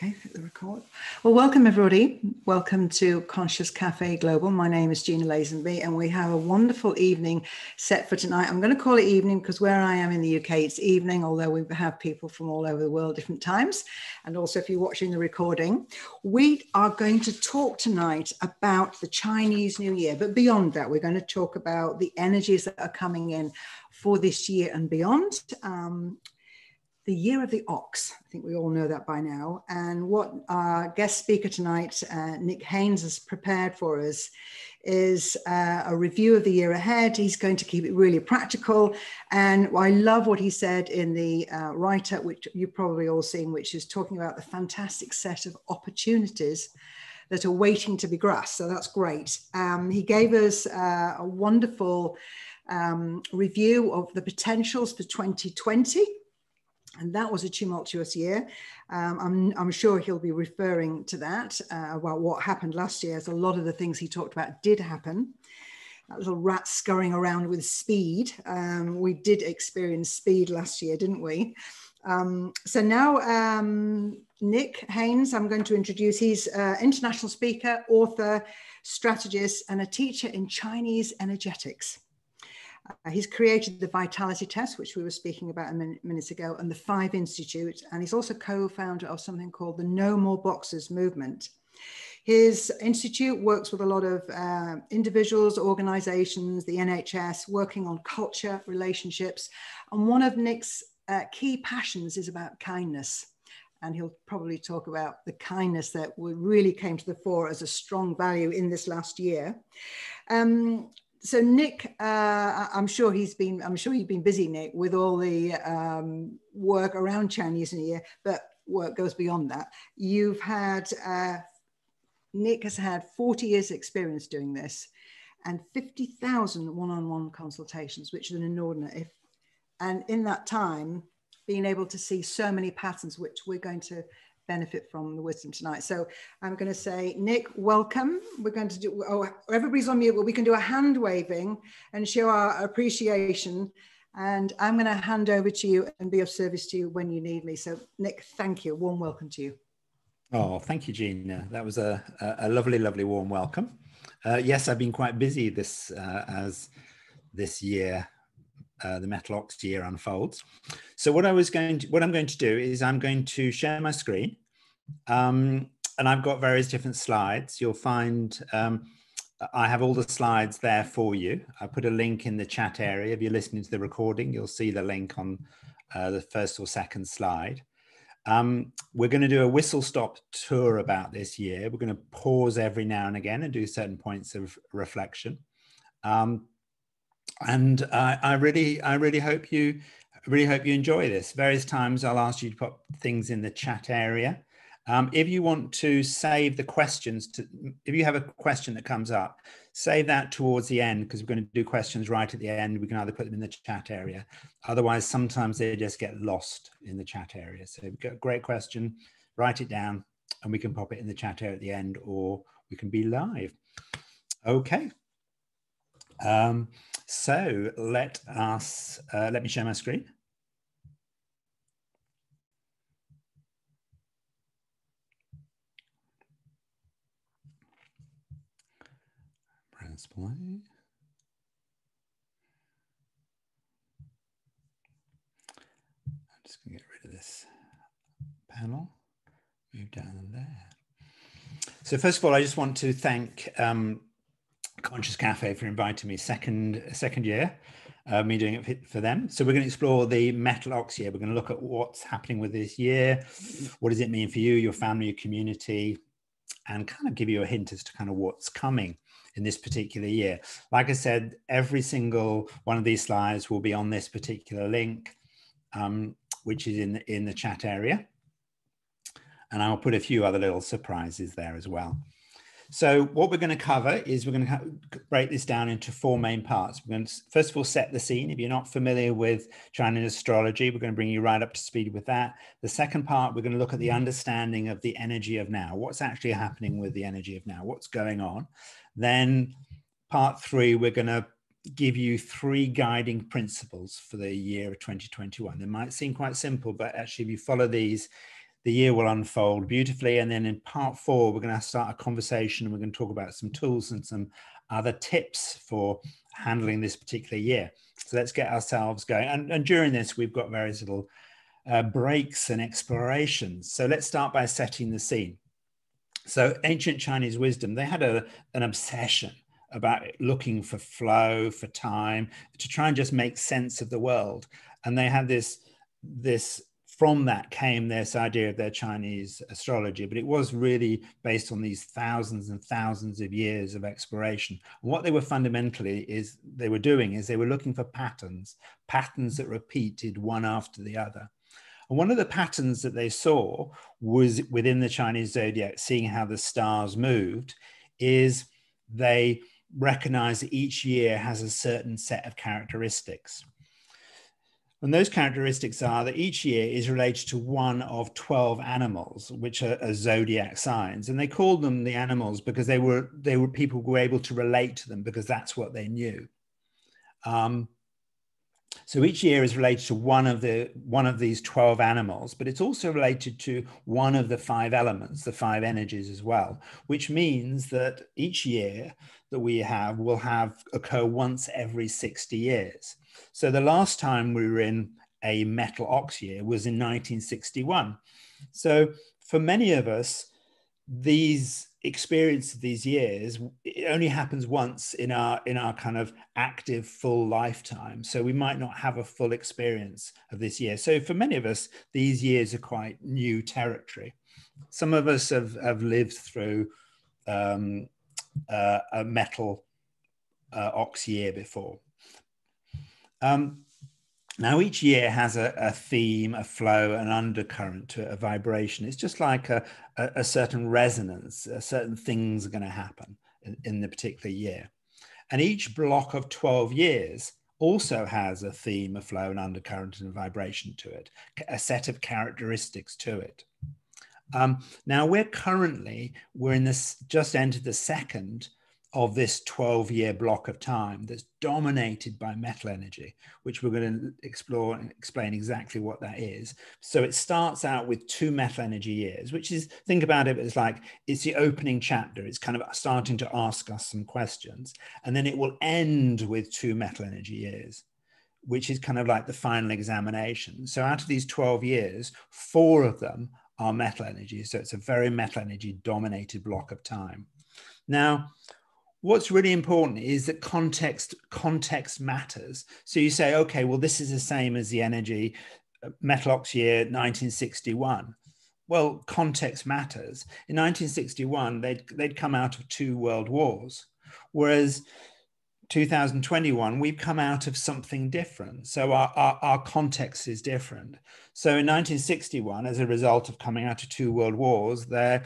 Okay, hit the record. Well, welcome everybody. Welcome to ConsciousCafe Global. My name is Gina Lazenby and we have a wonderful evening set for tonight. I'm going to call it evening because where I am in the UK, it's evening, although we have people from all over the world, different times. And also if you're watching the recording, we are going to talk tonight about the Chinese New Year. But beyond that, we're going to talk about the energies that are coming in for this year and beyond. The year of the ox, I think we all know that by now. And what our guest speaker tonight, Nick Haines, has prepared for us is a review of the year ahead. He's going to keep it really practical. And I love what he said in the write-up, which you've probably all seen, which is talking about the fantastic set of opportunities that are waiting to be grasped. So that's great. He gave us a wonderful review of the potentials for 2020. And that was a tumultuous year. I'm sure he'll be referring to that, about what happened last year, as a lot of the things he talked about did happen. That little rat scurrying around with speed. We did experience speed last year, didn't we? So now, Nick Haines, I'm going to introduce. He's an international speaker, author, strategist, and a teacher in Chinese energetics. He's created the Vitality Test, which we were speaking about minutes ago, and the 5 Institute, and he's also co-founder of something called the No More Boxes movement. His institute works with a lot of individuals, organizations, the NHS, working on culture, relationships, and one of Nick's key passions is about kindness. And he'll probably talk about the kindness that really came to the fore as a strong value in this last year. So Nick, I'm sure you've been busy, Nick, with all the work around Chinese New Year, but work goes beyond that. Nick has had 40 years experience doing this and 50,000 one-on-one consultations, which is an inordinate. And in that time, being able to see so many patterns, which we're going to benefit from the wisdom tonight. So I'm going to say, Nick, welcome. We're going to do, everybody's on mute, but we can do a hand waving and show our appreciation. And I'm going to hand over to you and be of service to you when you need me. So Nick, thank you. Warm welcome to you. Oh, thank you, Gina. That was a lovely, lovely warm welcome. Yes, I've been quite busy this year. The Metal Ox year unfolds. So what I'm going to do is I'm going to share my screen, and I've got various different slides. You'll find I have all the slides there for you. I put a link in the chat area. If you're listening to the recording, you'll see the link on the first or second slide. We're going to do a whistle-stop tour about this year. We're going to pause every now and again and do certain points of reflection. And I really hope you enjoy this. Various times I'll ask you to put things in the chat area. If you want to save the questions, if you have a question that comes up, save that towards the end, because we're going to do questions right at the end. We can either put them in the chat area. Otherwise, sometimes they just get lost in the chat area. So if you've got a great question, write it down and we can pop it in the chat area at the end, or we can be live. Okay. So let me share my screen. Press play. I'm just going to get rid of this panel, move down there. So first of all, I just want to thank ConsciousCafe for inviting me second year, me doing it for them. So we're going to explore the Metal Ox year. We're going to look at what's happening with this year. What does it mean for you, your family, your community, and kind of give you a hint as to kind of what's coming in this particular year. Like I said, every single one of these slides will be on this particular link, which is in the chat area. And I'll put a few other little surprises there as well. So what we're going to cover is we're going to break this down into 4 main parts. We're going to first of all set the scene. If you're not familiar with Chinese astrology, we're going to bring you right up to speed with that. The second part, we're going to look at the understanding of the energy of now. What's actually happening with the energy of now? What's going on? Then part 3, we're going to give you 3 guiding principles for the year of 2021. They might seem quite simple, but actually if you follow these, the year will unfold beautifully. And then in part 4, we're going to start a conversation, and we're going to talk about some tools and some other tips for handling this particular year. So let's get ourselves going. And during this, we've got various little breaks and explorations. So let's start by setting the scene. So ancient Chinese wisdom, they had an obsession about looking for flow, for time, to try and just make sense of the world. And they had this from that came this idea of their Chinese astrology, but it was really based on these thousands and thousands of years of exploration. And what they were fundamentally they were looking for patterns that repeated one after the other. And one of the patterns that they saw was within the Chinese zodiac, seeing how the stars moved, is they recognize that each year has a certain set of characteristics. And those characteristics are that each year is related to one of 12 animals, which are zodiac signs. And they called them the animals because they were people who were able to relate to them because that's what they knew. So each year is related to one of these 12 animals, but it's also related to one of the 5 elements, the 5 energies as well, which means that each year that we have will occur once every 60 years. So the last time we were in a metal ox year was in 1961. So for many of us, these experience of these years, it only happens once in our kind of active full lifetime. So we might not have a full experience of this year. So for many of us, these years are quite new territory. Some of us have lived through a metal ox year before. Now, each year has a theme, a flow, an undercurrent to it, a vibration. It's just like a certain resonance, certain things are going to happen in the particular year. And each block of 12 years also has a theme, a flow, an undercurrent, and a vibration to it, a set of characteristics to it. Now, we're in this, just entered the second of this 12-year block of time that's dominated by metal energy, which we're going to explore and explain exactly what that is. So it starts out with 2 metal energy years, which is, think about it as like, it's the opening chapter. It's kind of starting to ask us some questions. And then it will end with 2 metal energy years, which is kind of like the final examination. So out of these 12 years, 4 of them are metal energy. So it's a very metal energy dominated block of time. Now, what's really important is that context matters. So you say, okay, well, this is the same as the energy metal ox year 1961. Well, context matters. In 1961, they'd come out of 2 world wars, whereas 2021, we've come out of something different. So our context is different. So in 1961, as a result of coming out of 2 world wars, there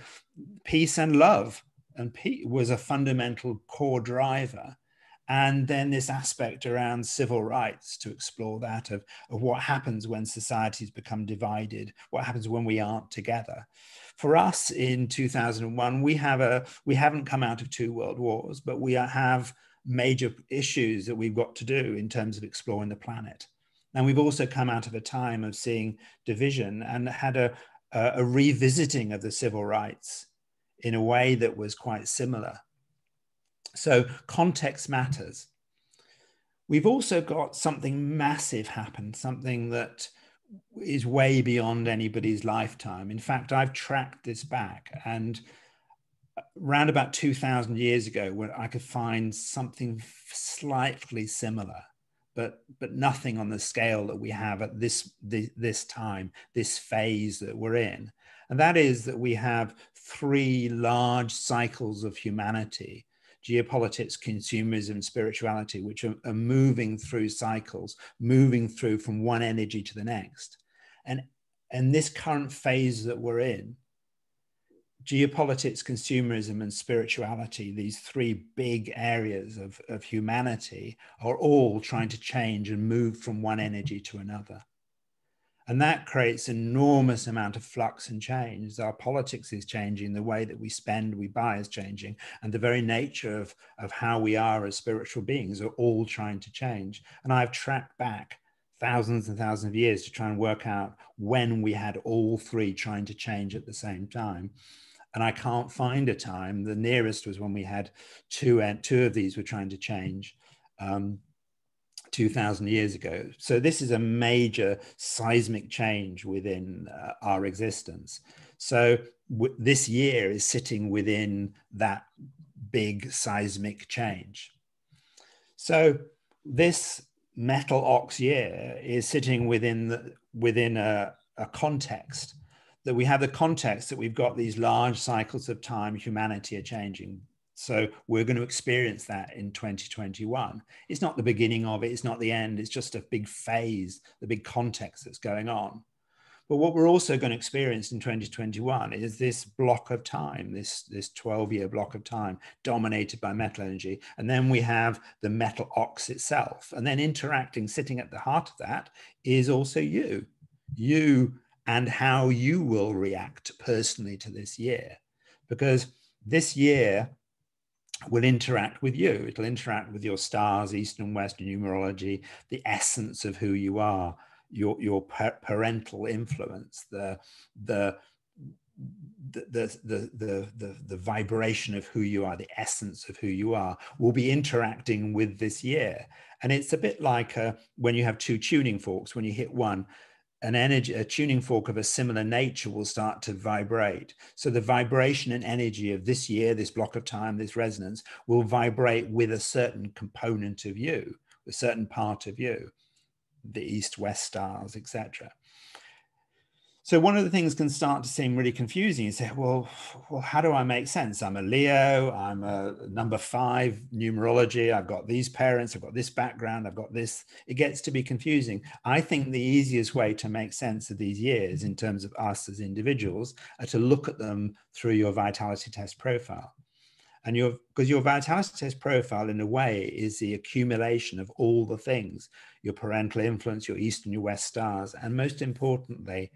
peace and love and was a fundamental core driver. And then this aspect around civil rights, to explore that of what happens when societies become divided, what happens when we aren't together. For us in 2001, we haven't come out of 2 world wars, but we have major issues that we've got to do in terms of exploring the planet. And we've also come out of a time of seeing division and had a revisiting of the civil rights in a way that was quite similar. So context matters. We've also got something massive happen, something that is way beyond anybody's lifetime. In fact, I've tracked this back, and around about 2,000 years ago, when I could find something slightly similar, but nothing on the scale that we have at this time, this phase that we're in. And that is that we have 3 large cycles of humanity: geopolitics, consumerism, spirituality, which are moving through cycles, moving through from one energy to the next. And this current phase that we're in, geopolitics, consumerism, and spirituality, these 3 big areas of humanity, are all trying to change and move from one energy to another. And that creates enormous amount of flux and change. Our politics is changing, the way that we spend, we buy is changing, and the very nature of how we are as spiritual beings are all trying to change. And I've tracked back thousands and thousands of years to try and work out when we had all three trying to change at the same time. And I can't find a time. The nearest was when we had two of these were trying to change 2,000 years ago. So this is a major seismic change within our existence. So this year is sitting within that big seismic change. So this metal ox year is sitting within a context that we have the context that we've got these large cycles of time, humanity are changing. So we're going to experience that in 2021. It's not the beginning of it. It's not the end. It's just a big phase, the big context that's going on. But what we're also going to experience in 2021 is this block of time, this 12-year block of time dominated by metal energy. And then we have the metal ox itself. And then interacting, sitting at the heart of that is also you and how you will react personally to this year. Because this year will interact with you. It'll interact with your stars, East and West numerology, the essence of who you are, your parental influence, the vibration of who you are, the essence of who you are, will be interacting with this year. And it's a bit like when you have two tuning forks. When you hit one, a tuning fork of a similar nature will start to vibrate. So the vibration and energy of this year, this block of time, this resonance will vibrate with a certain component of you, a certain part of you, the East-West stars, etc. So one of the things can start to seem really confusing. You say, well, how do I make sense? I'm a Leo, I'm a number 5 numerology, I've got these parents, I've got this background, I've got this. It gets to be confusing. I think the easiest way to make sense of these years in terms of us as individuals are to look at them through your vitality test profile. And because your vitality test profile, in a way, is the accumulation of all the things, your parental influence, your East and your West stars, and most importantly,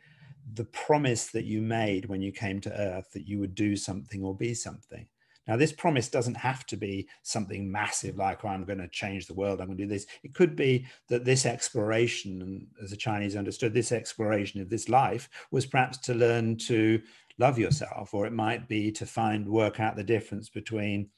the promise that you made when you came to Earth that you would do something or be something. Now, this promise doesn't have to be something massive like, oh, I'm going to change the world, I'm going to do this. It could be that this exploration, and as the Chinese understood, this exploration of this life was perhaps to learn to love yourself, or it might be to work out the difference between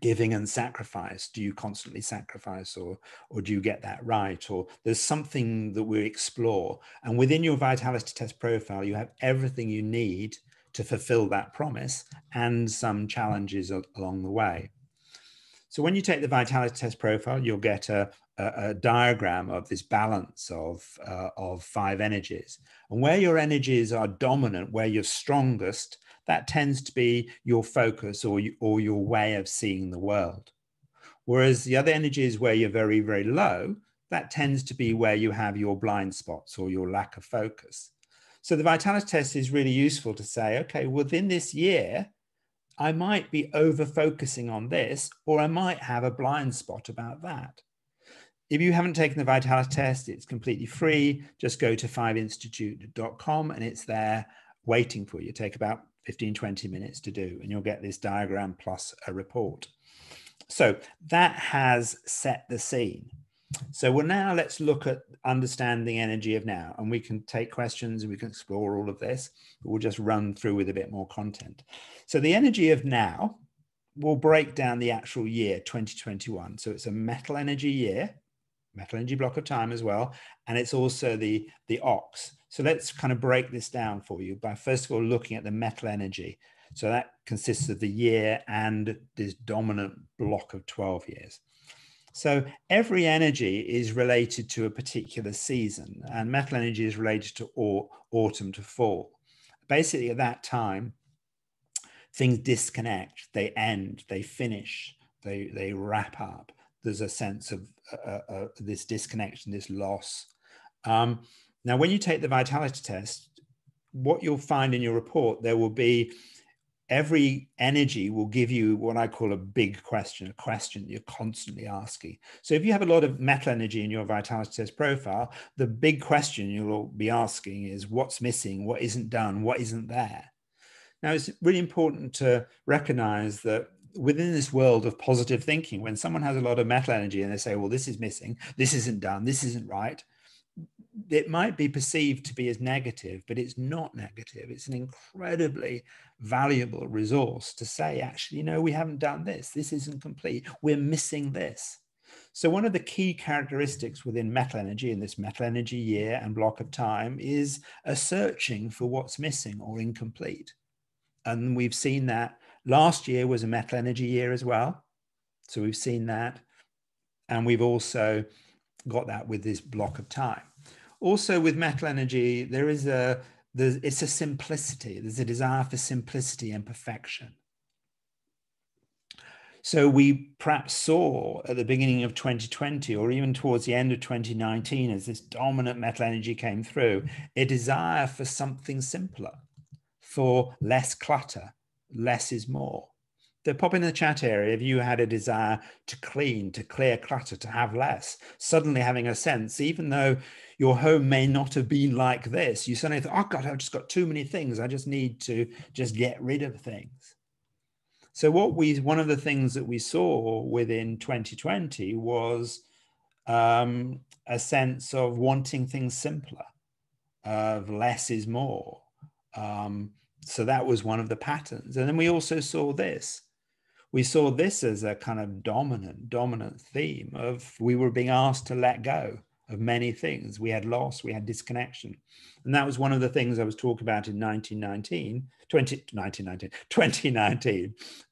giving and sacrifice. Do you constantly sacrifice, or do you get that right? Or there's something that we explore. And within your vitality test profile, you have everything you need to fulfill that promise and some challenges along the way. So when you take the vitality test profile, you'll get a diagram of this balance of 5 energies. And where your energies are dominant, where you're strongest, that tends to be your focus or your way of seeing the world. Whereas the other energies where you're very, very low, that tends to be where you have your blind spots or your lack of focus. So the vitality test is really useful to say, okay, within this year, I might be over-focusing on this, or I might have a blind spot about that. If you haven't taken the vitality test, it's completely free. Just go to 5institute.com and it's there waiting for you. Take about 15, 20 minutes to do, and you'll get this diagram plus a report. So that has set the scene. So now let's look at understanding energy of now, and we can take questions and we can explore all of this, but we'll just run through with a bit more content. So the energy of now will break down the actual year 2021. So it's a metal energy year, metal energy block of time as well, and it's also the ox. So let's kind of break this down for you by first of all looking at the metal energy. So that consists of the year and this dominant block of 12 years. So every energy is related to a particular season, and metal energy is related to autumn to fall. Basically, at that time, things disconnect, they end, they finish, they wrap up. There's a sense of this disconnection, this loss. Now, when you take the vitality test, what you'll find in your report, there will be every energy will give you what I call a big question, a question you're constantly asking. So if you have a lot of metal energy in your vitality test profile, the big question you'll be asking is what's missing, what isn't done, what isn't there? Now, it's really important to recognize that within this world of positive thinking, when someone has a lot of metal energy and they say, well, this is missing, this isn't done, this isn't right, it might be perceived to be as negative, but it's not negative. It's an incredibly valuable resource to say, actually, no, we haven't done this. This isn't complete. We're missing this. So one of the key characteristics within metal energy in this metal energy year and block of time is a searching for what's missing or incomplete. And we've seen that last year was a metal energy year as well. So we've seen that. And we've also got that with this block of time. Also with metal energy, it's a simplicity. There's a desire for simplicity and perfection. So we perhaps saw at the beginning of 2020 or even towards the end of 2019, as this dominant metal energy came through, a desire for something simpler, for less clutter. Less is more. So pop in the chat area if you had a desire to clean, to clear clutter, to have less, suddenly having a sense, even though your home may not have been like this, you suddenly thought, oh God, I've just got too many things. I just need to just get rid of things. So one of the things that we saw within 2020 was a sense of wanting things simpler, of less is more. So that was one of the patterns. And then we also saw this. We saw this as a kind of dominant theme of we were being asked to let go of many things. We had loss, we had disconnection. And that was one of the things I was talking about in 2019,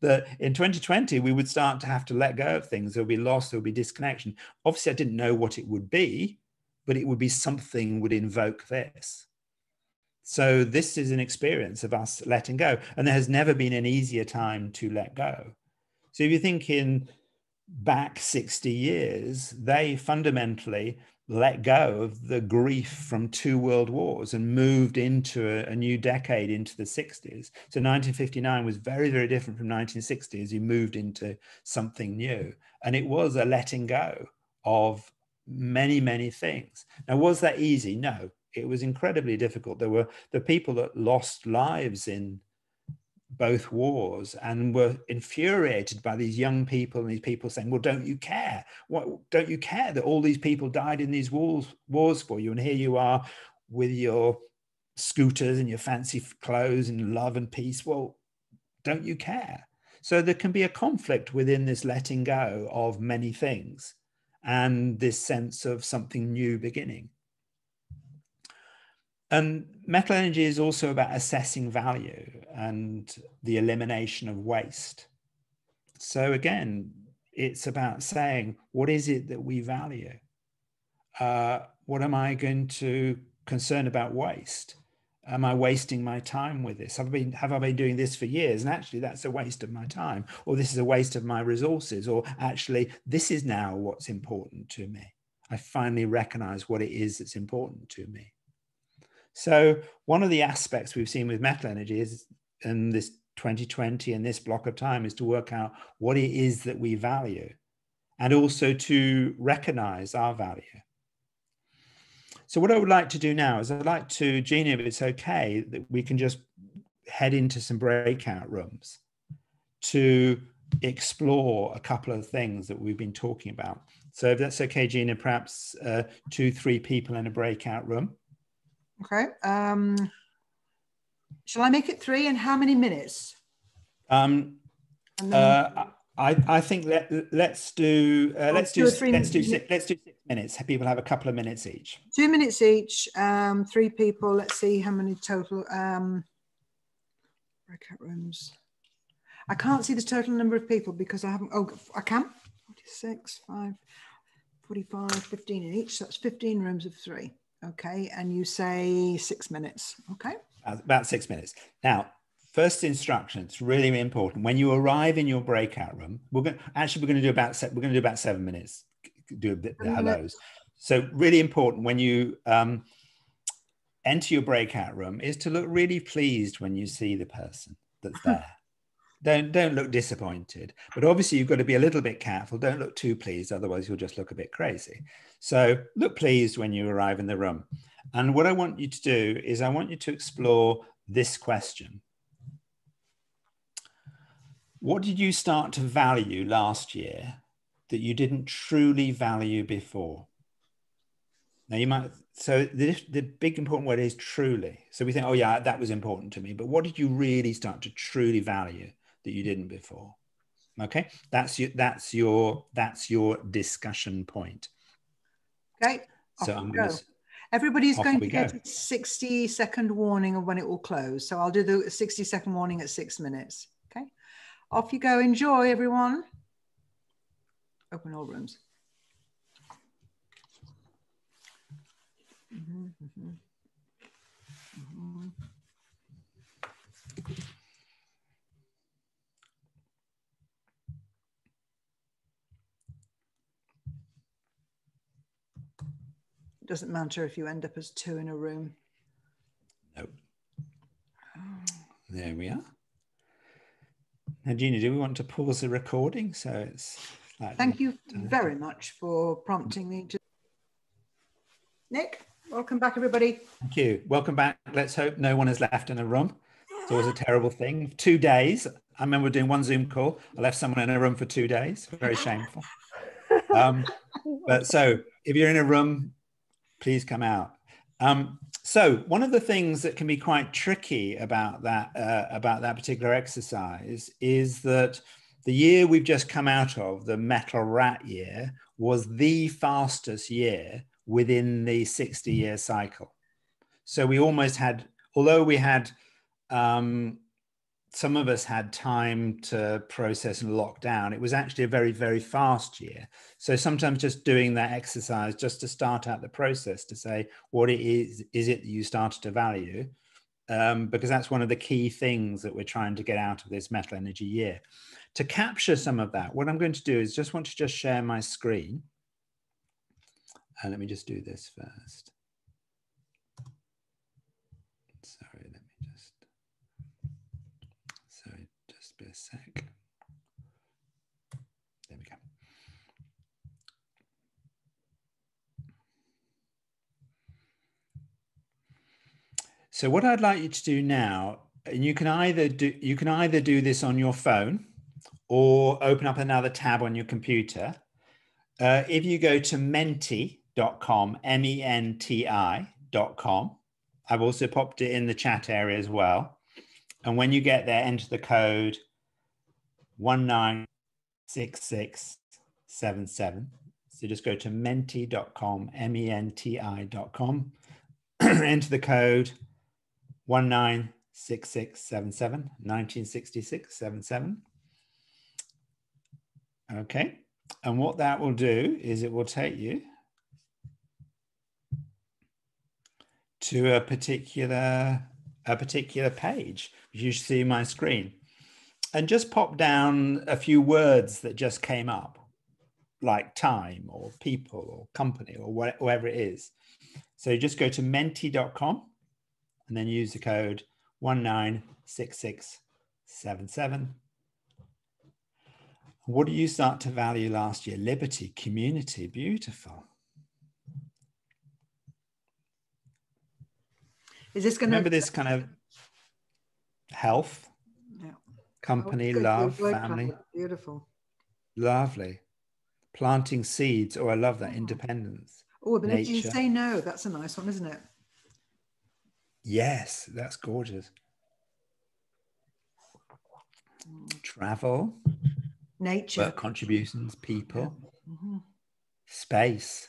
that in 2020, we would start to have to let go of things. There'll be loss, there'll be disconnection. Obviously, I didn't know what it would be, but it would be something would invoke this. So this is an experience of us letting go. And there has never been an easier time to let go. So if you think in back 60 years, they fundamentally let go of the grief from 2 world wars and moved into a new decade, into the 60s. So 1959 was very, very different from 1960 as you moved into something new. And it was a letting go of many, many things. Now, was that easy? No, it was incredibly difficult. There were the people that lost lives in both wars and were infuriated by these young people and these people saying, well, don't you care? Don't you care that all these people died in these wars for you? And here you are with your scooters and your fancy clothes and love and peace. Well, don't you care? So there can be a conflict within this letting go of many things and this sense of something new beginning. And metal energy is also about assessing value and the elimination of waste. So again, it's about saying, what is it that we value? What am I going to concern about waste? Am I wasting my time with this? Have I been doing this for years? And actually, that's a waste of my time, or this is a waste of my resources, or actually, this is now what's important to me. I finally recognize what it is that's important to me. So one of the aspects we've seen with metal energy is in this 2020 and this block of time is to work out what it is that we value and also to recognize our value. So what I would like to do now is I'd like to, Gina, if it's okay, that we can just head into some breakout rooms to explore a couple of things that we've been talking about. So if that's okay, Gina, perhaps 2-3 people in a breakout room. Okay. Shall I make it 3 and how many minutes? I think let's do 6 minutes. People have a couple of minutes each. 2 minutes each. 3 people. Let's see how many total breakout rooms. I can't see the total number of people because I haven't. Oh, I can. 46, 5, 45, 15 in each. So that's 15 rooms of 3. Okay, and you say 6 minutes. Okay, about 6 minutes. Now, first instruction, it's really important. When you arrive in your breakout room, we're going to do about 7 minutes. Do a bit of hellos. So really important when you enter your breakout room is to look really pleased when you see the person that's there. Don't look disappointed, but obviously you've got to be a little bit careful. Don't look too pleased, otherwise you'll just look a bit crazy. So look pleased when you arrive in the room. And what I want you to do is I want you to explore this question. What did you start to value last year that you didn't truly value before? Now you might, so the big important word is truly. So we think, oh yeah, that was important to me. But what did you really start to truly value that you didn't before? Okay, that's your discussion point. Okay, So off I'm we going go. to, Everybody's off going we to go. get a 60-second warning of when it will close. So I'll do the 60-second warning at 6 minutes. Okay, off you go. Enjoy, everyone. Open all rooms. It doesn't matter if you end up as 2 in a room. Nope. There we are. Now, Gina, do we want to pause the recording? So it's Thank you very much for prompting me to. Nick, welcome back, everybody. Thank you. Welcome back. Let's hope no one has left in a room. It's always a terrible thing. 2 days. I remember doing one Zoom call. I left someone in a room for 2 days. Very shameful. But so if you're in a room, please come out. So one of the things that can be quite tricky about that particular exercise is that the year we've just come out of, the metal rat year, was the fastest year within the 60-year cycle. So we almost had, although we had, some of us had time to process and lock down, it was actually a very, very fast year. So sometimes just doing that exercise, just to start out the process to say, what it is it that you started to value? Because that's one of the key things that we're trying to get out of this metal energy year. To capture some of that, what I'm going to do is just want to just share my screen. And let me just do this first. Sorry, let me just, sorry, just be a sec. There we go. So what I'd like you to do now, and you can either do this on your phone or open up another tab on your computer. If you go to menti.com, menti.com, I've also popped it in the chat area as well. And when you get there, enter the code 196677. So just go to menti.com, menti.com, enter the code 196677, 196677. Okay. And what that will do is it will take you to a particular page, which you see my screen, and just pop down a few words that just came up, like time or people or company or whatever it is. So you just go to menti.com and then use the code 196677. What do you start to value last year? Liberty, community, beautiful. Is this going to remember this kind of health, company, love, family? Beautiful. Lovely. Planting seeds. Oh, I love that. Independence. Oh, ability nature. to say no. That's a nice one, isn't it? Yes, that's gorgeous. Travel. Nature. Work contributions, people. Yeah. Space.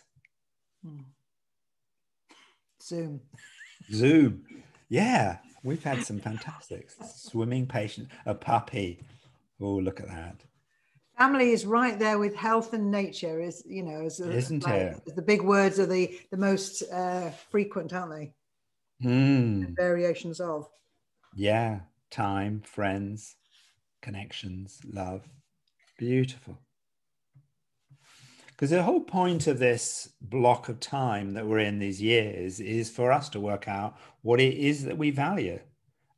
Zoom. Zoom. Yeah, we've had some fantastic. Swimming, patient, a puppy. Oh, look at that. Family is right there with health and nature, is, you know, isn't it? The big words are the most frequent, aren't they? Variations of. Yeah, time, friends, connections, love. Beautiful. Because the whole point of this block of time that we're in these years is for us to work out what it is that we value.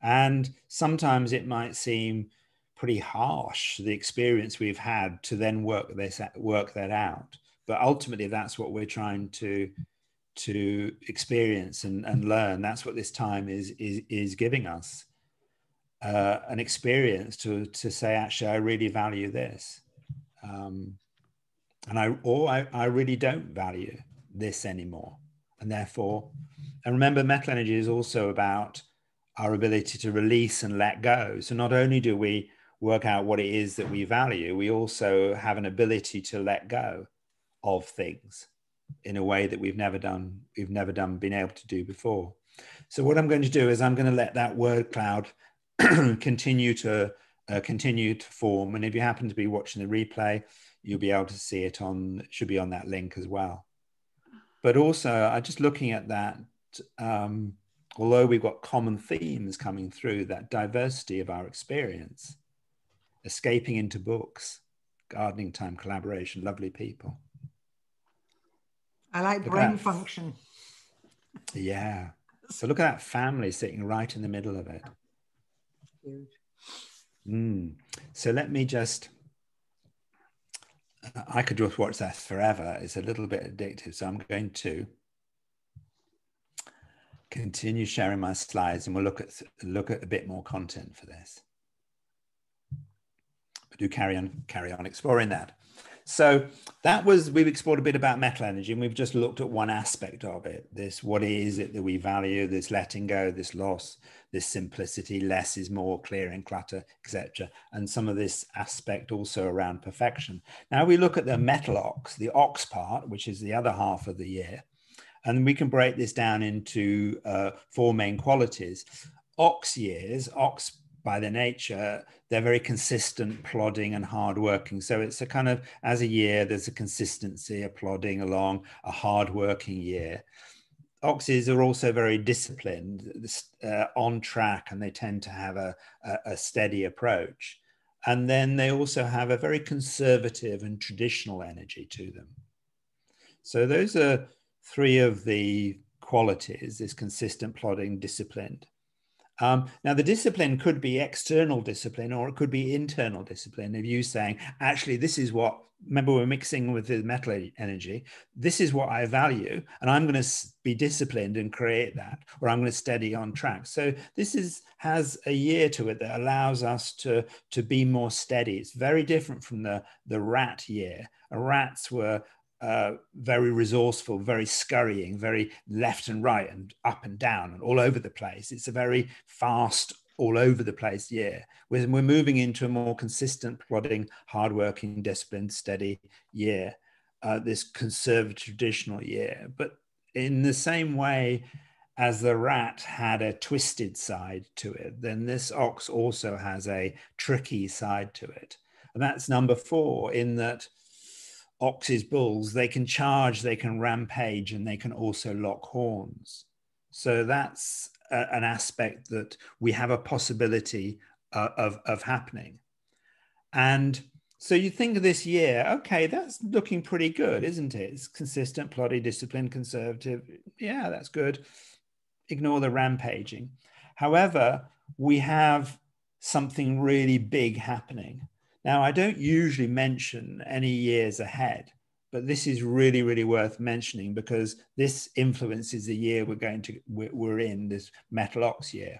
And sometimes it might seem pretty harsh, the experience we've had, to then work that out. But ultimately, that's what we're trying to experience and learn. That's what this time is giving us. an experience to say, actually, I really value this. And I really don't value this anymore. And therefore, and remember, metal energy is also about our ability to release and let go. So not only do we work out what it is that we value, we also have an ability to let go of things in a way that we've never been able to do before. So what I'm going to do is I'm going to let that word cloud continue to form. And if you happen to be watching the replay, you'll be able to see it should be on that link as well. But also, I'm just looking at that, although we've got common themes coming through, that diversity of our experience, escaping into books, gardening time, collaboration, lovely people. I like brain function. Yeah. So look at that family sitting right in the middle of it. Huge. So let me just, I could just watch that forever. It's a little bit addictive. So I'm going to continue sharing my slides, and we'll look at a bit more content for this. But do carry on exploring that. So we've explored a bit about metal energy, and we've just looked at one aspect of it. What is it that we value, this letting go, this loss, this simplicity, less is more, clearing clutter, etc. And some of this aspect also around perfection. Now we look at the metal ox, the ox part, which is the other half of the year. And we can break this down into 4 main qualities. Ox years, ox by their nature, they're very consistent, plodding and hardworking. So it's a kind of, as a year, there's a consistency, a plodding along, a hardworking year. Oxes are also very disciplined, on track, and they tend to have a steady approach. And then they also have a very conservative and traditional energy to them. So those are 3 of the qualities: this consistent, plodding, disciplined. Now, the discipline could be external discipline, or it could be internal discipline of you saying, actually, this is what, remember, we're mixing with the metal energy. This is what I value, and I'm going to be disciplined and create that, or I'm going to steady on track. So this has a year to it that allows us to be more steady. It's very different from the rat year. Rats were very resourceful, very scurrying, very left and right and up and down and all over the place. It's a very fast, all over the place year. We're moving into a more consistent, plodding, hardworking, disciplined, steady year, this conservative, traditional year. But in the same way as the rat had a twisted side to it, then this ox also has a tricky side to it. And that's number 4, in that oxes, bulls, they can charge, they can rampage, and they can also lock horns. So that's an aspect that we have a possibility of happening. And so you think of this year, okay, that's looking pretty good, isn't it? It's consistent, ploddy, disciplined, conservative. Yeah, that's good. Ignore the rampaging. However, we have something really big happening. Now, I don't usually mention any years ahead, but this is really, really worth mentioning, because this influences the year we're in, this metal ox year.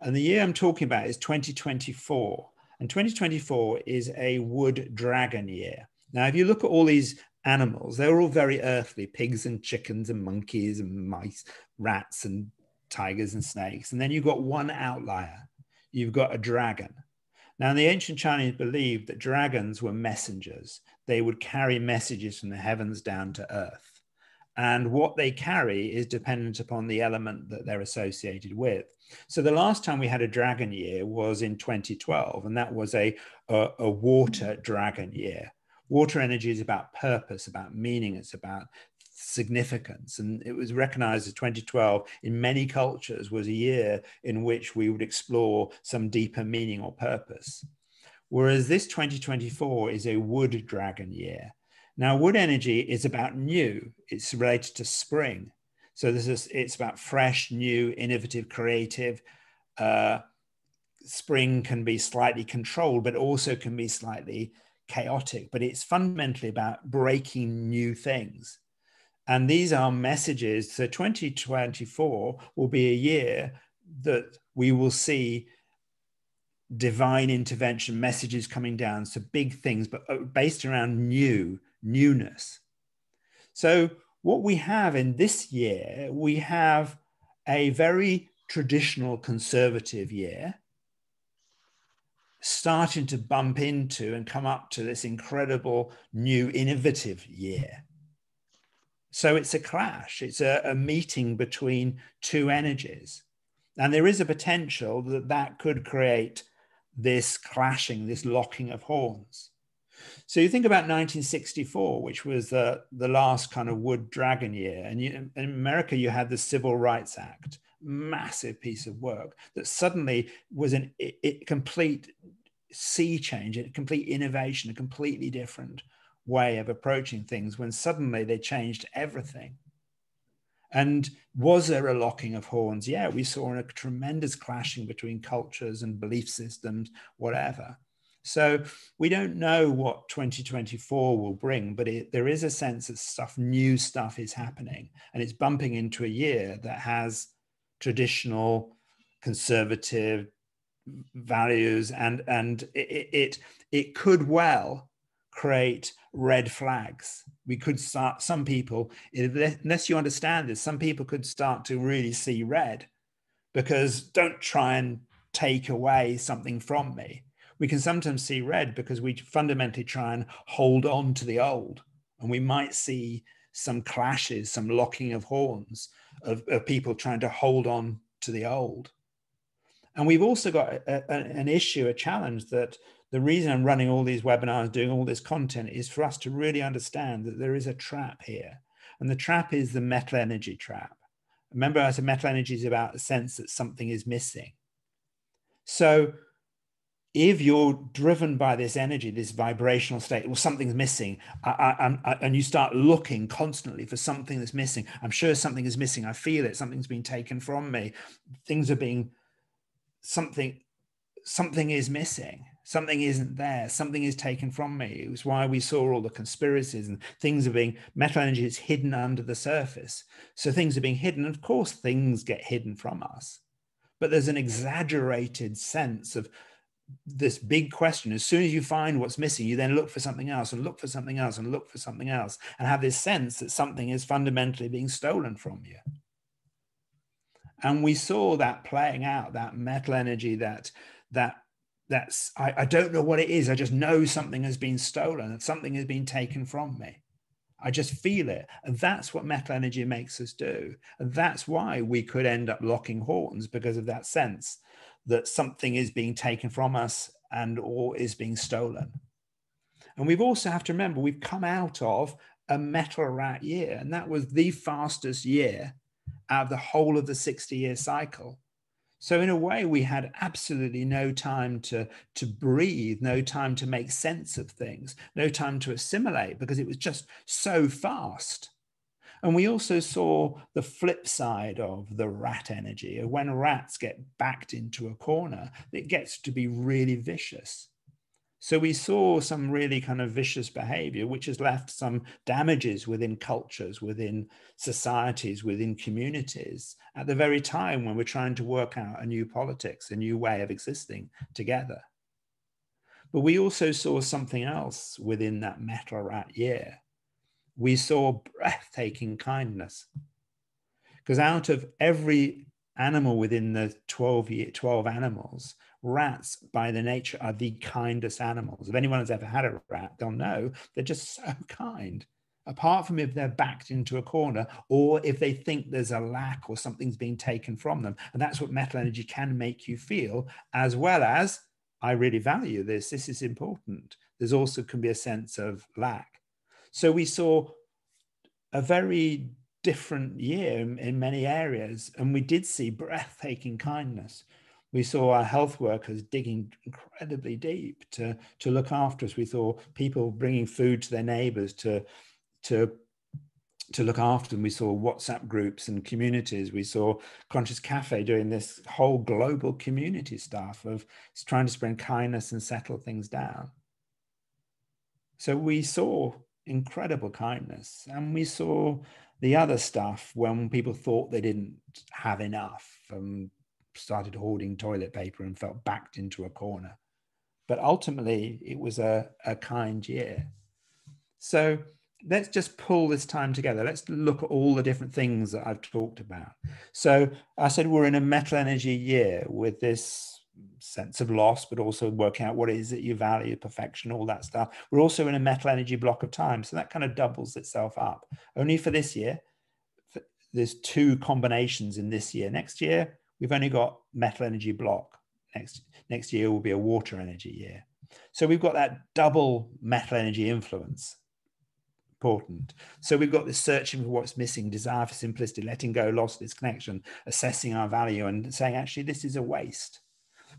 And the year I'm talking about is 2024. And 2024 is a wood dragon year. Now, if you look at all these animals, they're all very earthly: pigs and chickens and monkeys and mice, rats and tigers and snakes. And then you've got one outlier. You've got a dragon. Now, the ancient Chinese believed that dragons were messengers. They would carry messages from the heavens down to earth. And what they carry is dependent upon the element that they're associated with. So the last time we had a dragon year was in 2012, and that was a water dragon year. Water energy is about purpose, about meaning, it's about significance. And it was recognized as 2012 in many cultures was a year in which we would explore some deeper meaning or purpose. Whereas this 2024 is a wood dragon year. Now, wood energy is about new. It's related to spring. So it's about fresh, new, innovative, creative. Spring can be slightly controlled, but also can be slightly chaotic. But it's fundamentally about breaking new things. And these are messages. So 2024 will be a year that we will see divine intervention, messages coming down, so big things, but based around newness. So what we have in this year, we have a very traditional conservative year starting to bump into and come up to this incredible new innovative year. So it's a clash, it's a meeting between two energies. And there is a potential that that could create this clashing, this locking of horns. So you think about 1964, which was the last kind of wood dragon year. And in America, you had the Civil Rights Act, massive piece of work that suddenly was a complete sea change, a complete innovation, a completely different way of approaching things when suddenly they changed everything. And was there a locking of horns? Yeah, we saw a tremendous clashing between cultures and belief systems, whatever. So we don't know what 2024 will bring, but there is a sense that new stuff is happening, and it's bumping into a year that has traditional conservative values, and it could well create red flags. We could start, some people, unless you understand this, some people could start to really see red, because don't try and take away something from me. We can sometimes see red because we fundamentally try and hold on to the old, and we might see some clashes, some locking of horns of people trying to hold on to the old. And we've also got an issue, a challenge, that the reason I'm running all these webinars, doing all this content, is for us to really understand that there is a trap here. And the trap is the metal energy trap. Remember, I said metal energy is about a sense that something is missing. So if you're driven by this energy, this vibrational state, well, something's missing, and you start looking constantly for something that's missing. I'm sure something is missing. I feel it. Something's been taken from me. Things are being, something is missing. Something isn't there. Something is taken from me. It was why we saw all the conspiracies and things are being, metal energy is hidden under the surface. So things are being hidden. Of course, things get hidden from us. But there's an exaggerated sense of this big question. As soon as you find what's missing, you then look for something else and look for something else and look for something else, and have this sense that something is fundamentally being stolen from you. And we saw that playing out, that metal energy, that's I don't know what it is. I just know something has been stolen and something has been taken from me. I just feel it. And that's what metal energy makes us do. And that's why we could end up locking horns, because of that sense that something is being taken from us and or is being stolen. And we've also have to remember, we've come out of a metal rat year, and that was the fastest year out of the whole of the 60-year cycle. So in a way, we had absolutely no time to breathe, no time to make sense of things, no time to assimilate, because it was just so fast. And we also saw the flip side of the rat energy. When rats get backed into a corner, it gets to be really vicious. So we saw some really kind of vicious behavior, which has left some damages within cultures, within societies, within communities, at the very time when we're trying to work out a new politics, a new way of existing together. But we also saw something else within that metal rat year. We saw breathtaking kindness. Because out of every animal within the 12 animals, rats by their nature are the kindest animals. If anyone has ever had a rat, they'll know they're just so kind. Apart from if they're backed into a corner, or if they think there's a lack or something's being taken from them. And that's what metal energy can make you feel, as well as, I really value this, this is important. There's also can be a sense of lack. So we saw a very different year in many areas, and we did see breathtaking kindness. We saw our health workers digging incredibly deep to look after us. We saw people bringing food to their neighbors to look after them. We saw WhatsApp groups and communities. We saw ConsciousCafe doing this whole global community stuff of trying to spread kindness and settle things down. So we saw incredible kindness, and we saw the other stuff when people thought they didn't have enough. started hoarding toilet paper and felt backed into a corner. But ultimately, it was a kind year. So let's just pull this time together. Let's look at all the different things that I've talked about. So I said we're in a metal energy year with this sense of loss, but also working out what it is that you value, perfection, all that stuff. We're also in a metal energy block of time. So that kind of doubles itself up. Only for this year, there's 2 combinations in this year. Next year, we've only got metal energy block. Next year will be a water energy year. So we've got that double metal energy influence. Important. So we've got this searching for what's missing, desire for simplicity, letting go, loss, disconnection, assessing our value and saying, actually, this is a waste.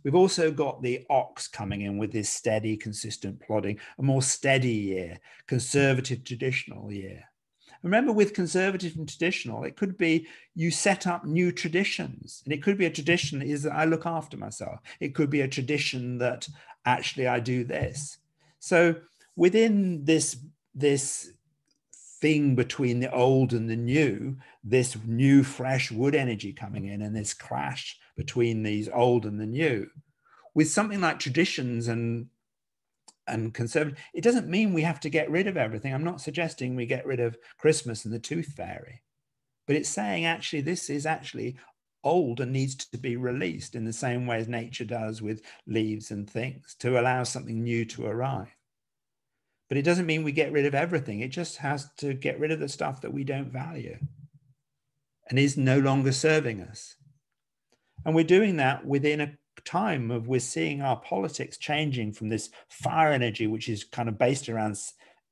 We've also got the ox coming in with this steady, consistent plodding, a more steady year, conservative, traditional year. Remember, with conservative and traditional, it could be you set up new traditions. And it could be a tradition is that I look after myself. It could be a tradition that actually I do this. So within this thing between the old and the new, this new fresh wood energy coming in and this clash between these old and the new, with something like traditions and conservative, it doesn't mean we have to get rid of everything. I'm not suggesting we get rid of Christmas and the tooth fairy, but it's saying actually this is actually old and needs to be released in the same way as nature does with leaves and things to allow something new to arrive. But it doesn't mean we get rid of everything. It just has to get rid of the stuff that we don't value and is no longer serving us. And we're doing that within a time of we're seeing our politics changing from this fire energy, which is kind of based around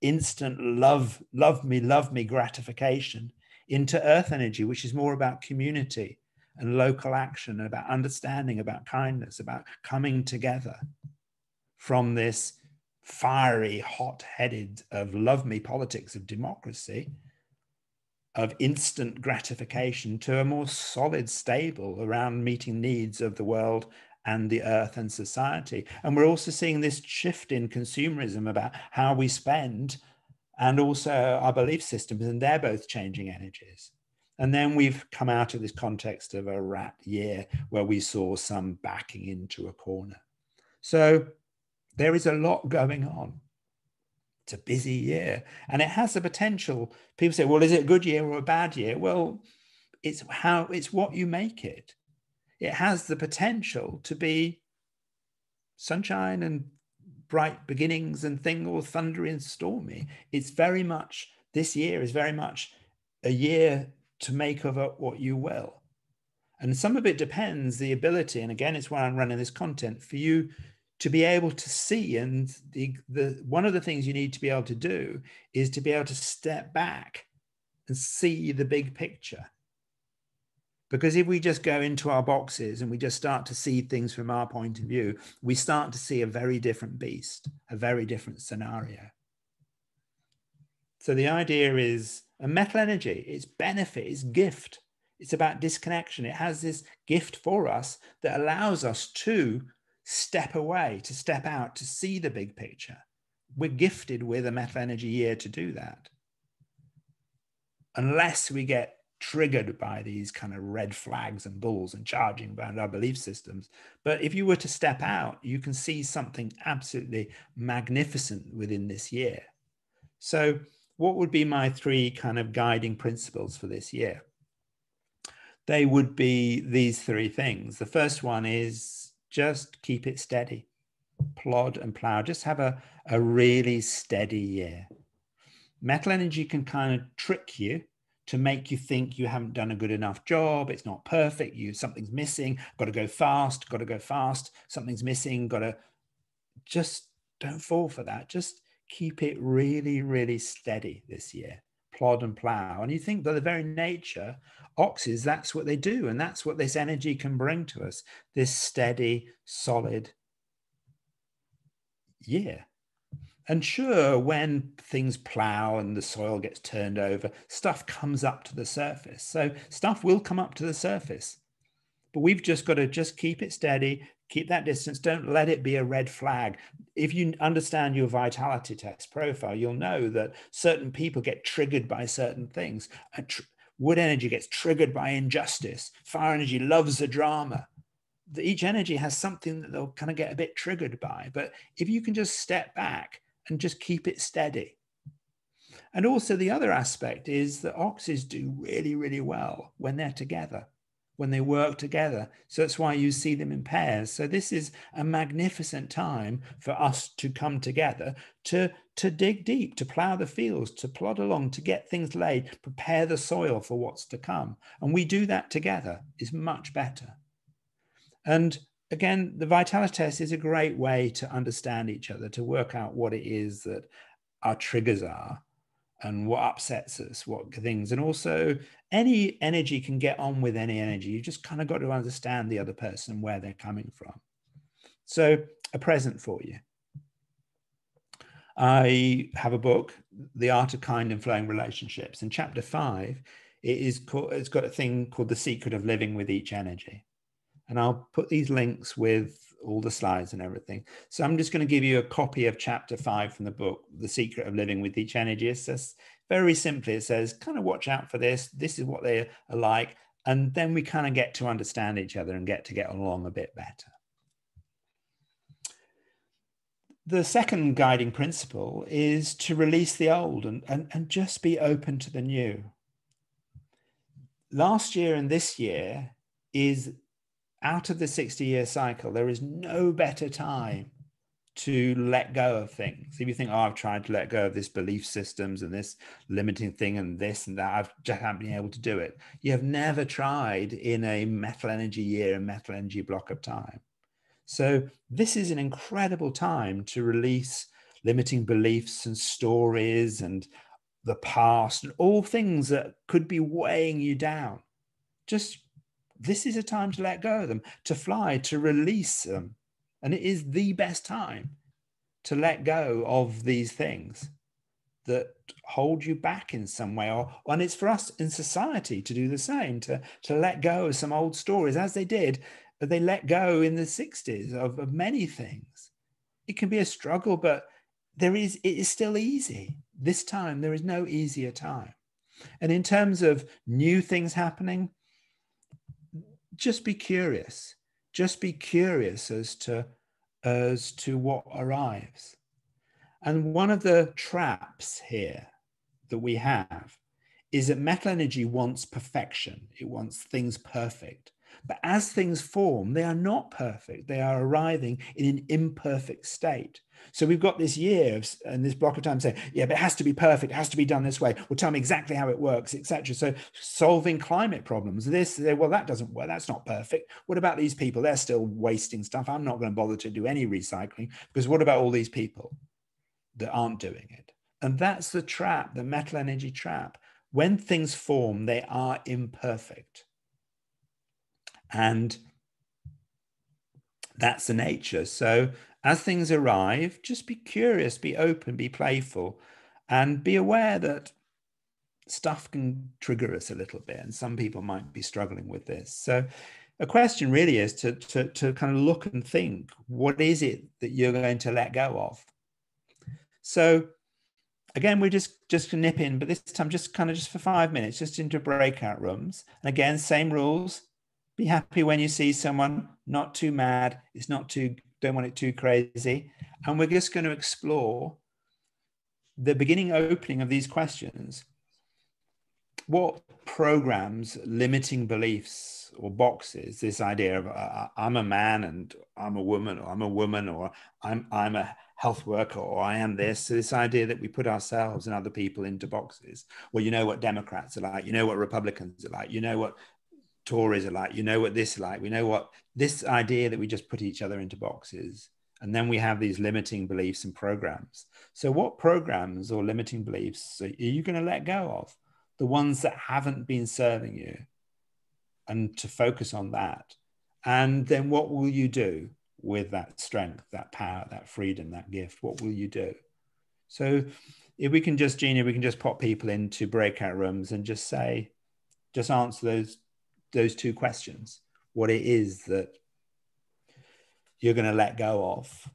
instant love me gratification, into earth energy, which is more about community and local action, about understanding, about kindness, about coming together from this fiery, hot-headed of love me politics of democracy, of instant gratification, to a more solid, stable around meeting needs of the world and the earth and society. And we're also seeing this shift in consumerism about how we spend and also our belief systems, and they're both changing energies. And then we've come out of this context of a rat year where we saw some backing into a corner. So there is a lot going on. It's a busy year and it has the potential. People say, well, is it a good year or a bad year? Well, it's what you make it. It has the potential to be sunshine and bright beginnings and thing, or thundery and stormy. It's very much, this year is very much a year to make of it what you will. And some of it depends the ability, and again, it's why I'm running this content, for you to be able to see. And one of the things you need to be able to do is to be able to step back and see the big picture. Because if we just go into our boxes and we just start to see things from our point of view, we start to see a very different beast, a very different scenario. So the idea is a metal energy, its benefit, its gift. It's about disconnection. It has this gift for us that allows us to step away, to step out, to see the big picture. We're gifted with a metal energy year to do that. Unless we get triggered by these kind of red flags and bulls and charging around our belief systems. But if you were to step out, you can see something absolutely magnificent within this year. So what would be my 3 kind of guiding principles for this year? They would be these 3 things. The first one is just keep it steady, plod and plow, just have a really steady year. Metal energy can kind of trick you to make you think you haven't done a good enough job. It's not perfect. Something's missing. Got to go fast. Something's missing. Just don't fall for that. Just keep it really, really steady this year. Plod and plow. And you think by the very nature, oxes, that's what they do. And that's what this energy can bring to us. This steady, solid year. And sure, when things plow and the soil gets turned over, stuff comes up to the surface. So stuff will come up to the surface. But we've just got to just keep it steady, keep that distance. Don't let it be a red flag. If you understand your vitality test profile, you'll know that certain people get triggered by certain things. Wood energy gets triggered by injustice. Fire energy loves the drama. each energy has something that they'll kind of get a bit triggered by. But if you can just step back and just keep it steady. And also the other aspect is that oxes do really, really well when they're together, when they work together. So that's why you see them in pairs. So this is a magnificent time for us to come together, to dig deep, to plow the fields, to plod along, to get things laid, prepare the soil for what's to come. And we do that together is much better. And again, the Vitality Test is a great way to understand each other, to work out what it is that our triggers are and what upsets us, what things. And also any energy can get on with any energy. You just kind of got to understand the other person, where they're coming from. So a present for you. I have a book, The Art of Kind and Flowing Relationships. In chapter 5, it's got a thing called The Secret of Living with Each Energy. And I'll put these links with all the slides and everything. So I'm just going to give you a copy of chapter 5 from the book, The Secret of Living with Each Energy. It says, very simply, it says, kind of watch out for this. This is what they are like. And then we kind of get to understand each other and get along a bit better. The second guiding principle is to release the old and just be open to the new. Last year and this year is, out of the 60-year cycle, there is no better time to let go of things. If you think, oh, I've tried to let go of this belief systems and this limiting thing and this and that, I've just haven't been able to do it. You have never tried in a metal energy year, a metal energy block of time. So this is an incredible time to release limiting beliefs and stories and the past and all things that could be weighing you down. This is a time to let go of them, to fly, to release them. And it is the best time to let go of these things that hold you back in some way. And it's for us in society to do the same, to let go of some old stories, as they did. They let go in the 60s of many things. It can be a struggle, but it is still easy. This time, there is no easier time. And in terms of new things happening, just be curious. Just be curious as to what arrives. And one of the traps here that we have is that metal energy wants perfection. It wants things perfect. But as things form, they are not perfect. They are arriving in an imperfect state. So we've got this year and this block of time saying, yeah, but it has to be perfect. It has to be done this way. Well, tell me exactly how it works, etc. So solving climate problems, well, that doesn't work. That's not perfect. What about these people? They're still wasting stuff. I'm not going to bother to do any recycling, because what about all these people that aren't doing it? And that's the trap, the metal energy trap. When things form, they are imperfect. And that's the nature. So as things arrive, just be curious, be open, be playful, and be aware that stuff can trigger us a little bit. And some people might be struggling with this. So a question really is to kind of look and think, what is it that you're going to let go of? So again, we're just nip in, but this time just for 5 minutes, just into breakout rooms. And again, same rules. Be happy when you see someone, not too mad. It's not too, don't want it too crazy. And we're just going to explore the beginning opening of these questions. What programs, limiting beliefs or boxes, this idea of I'm a man and I'm a woman, or I'm a woman, or I'm a health worker, or I am this. So this idea that we put ourselves and other people into boxes. Well, you know what Democrats are like, you know what Republicans are like, you know what Tories are like, you know what this is like, we know what this idea that we just put each other into boxes. And then we have these limiting beliefs and programs. So what programs or limiting beliefs are you going to let go of? The ones that haven't been serving you, and to focus on that. And then what will you do with that strength, that power, that freedom, that gift? What will you do? So if we can just, Gina, we can just pop people into breakout rooms and just answer those two questions. What it is that you're going to let go of,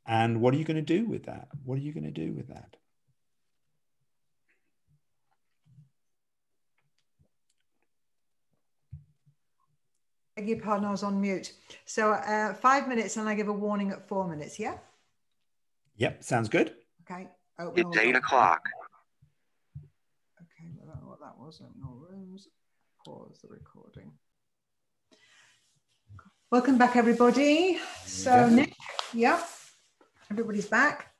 and what are you going to do with that? What are you going to do with that? Beg your pardon, I was on mute. So 5 minutes, and I give a warning at 4 minutes, yeah? Yep, sounds good. Okay. Open It's 8 o'clock. Okay, I don't know what that was. Open all rooms. Pause the recording. Welcome back, everybody. So, Nick, yeah, everybody's back.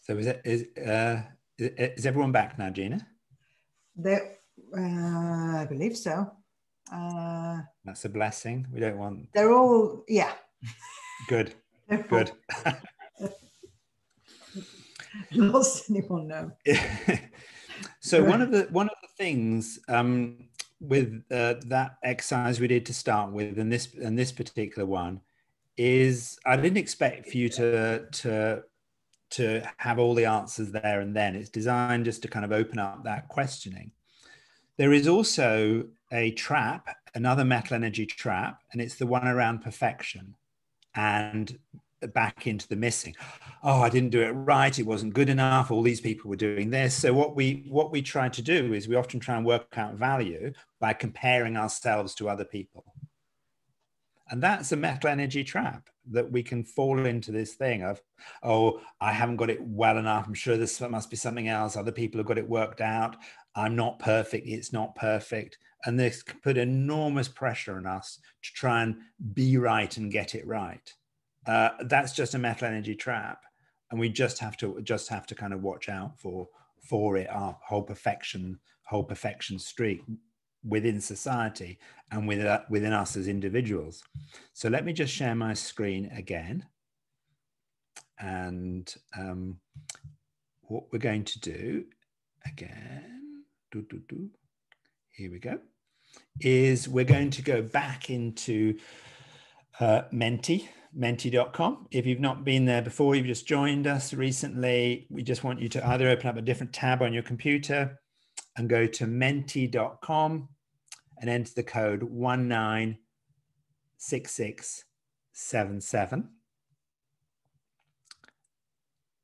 So is everyone back now, Gina? I believe so. That's a blessing. We don't want. They're all, yeah. Good. Good. Lost anyone now? So one of the things with that exercise we did to start with, and this particular one, is I didn't expect for you to have all the answers there and then. It's designed just to kind of open up that questioning. There is also a trap, another metal energy trap, and it's the one around perfection and back into the missing. Oh, I didn't do it right. It wasn't good enough. All these people were doing this. So what we try to do is we often try and work out value by comparing ourselves to other people. And that's a metal energy trap, that we can fall into this thing of, oh, I haven't got it well enough. I'm sure this must be something else. Other people have got it worked out. I'm not perfect. It's not perfect. And this can put enormous pressure on us to try and be right and get it right. That's just a metal energy trap. And we just have to kind of watch out for it, our whole perfection streak within society and within us as individuals. So let me just share my screen again. And what we're going to do again, here we go, is we're going to go back into menti.com. If you've not been there before, you've just joined us recently, we just want you to either open up a different tab on your computer and go to menti.com and enter the code 196677.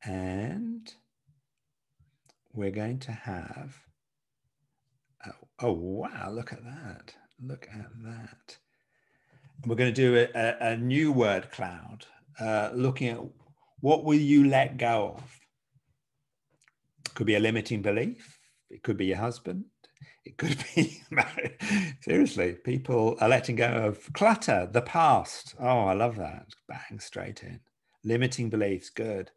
And we're going to have, oh wow, look at that. Look at that. We're going to do a new word cloud, looking at what will you let go of. It could be a limiting belief. It could be your husband. It could be, seriously, people are letting go of clutter, the past. Oh, I love that. Bang, straight in. Limiting beliefs, good.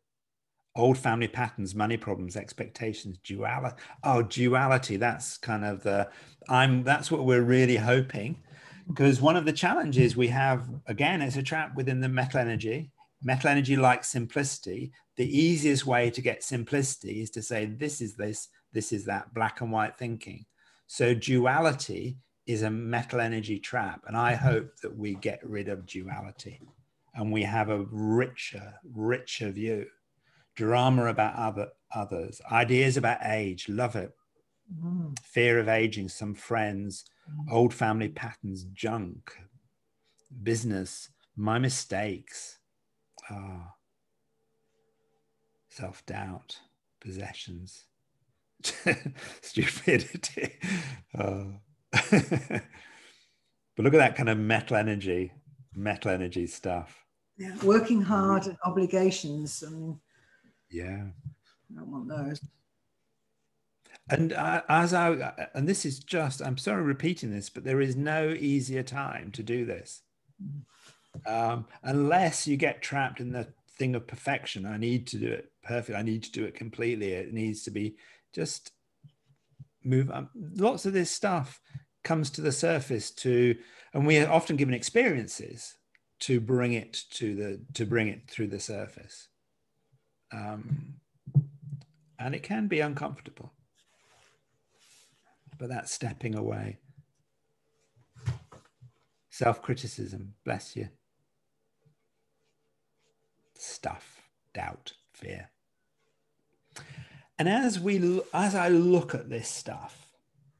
Old family patterns, money problems, expectations, duality. Oh, duality, that's kind of that's what we're really hoping. Because one of the challenges we have, again, is a trap within the metal energy. Metal energy likes simplicity. The easiest way to get simplicity is to say, this is this is that, black and white thinking. So duality is a metal energy trap. And I hope that we get rid of duality and we have a richer view. Drama about others, ideas about age, love it. Fear of aging, some friends, old family patterns, junk, business, my mistakes, self-doubt, possessions, stupidity. But look at that kind of metal energy stuff. Yeah, working hard and obligations. I mean, yeah, I don't want those. And and this is just, I'm sorry repeating this, but there is no easier time to do this. Unless you get trapped in the thing of perfection. I need to do it perfect. I need to do it completely. It needs to be just move on. Lots of this stuff comes to the surface and we are often given experiences to bring it through the surface. And it can be uncomfortable. But that's stepping away. Self-criticism, bless you. Stuff, doubt, fear. And as I look at this stuff,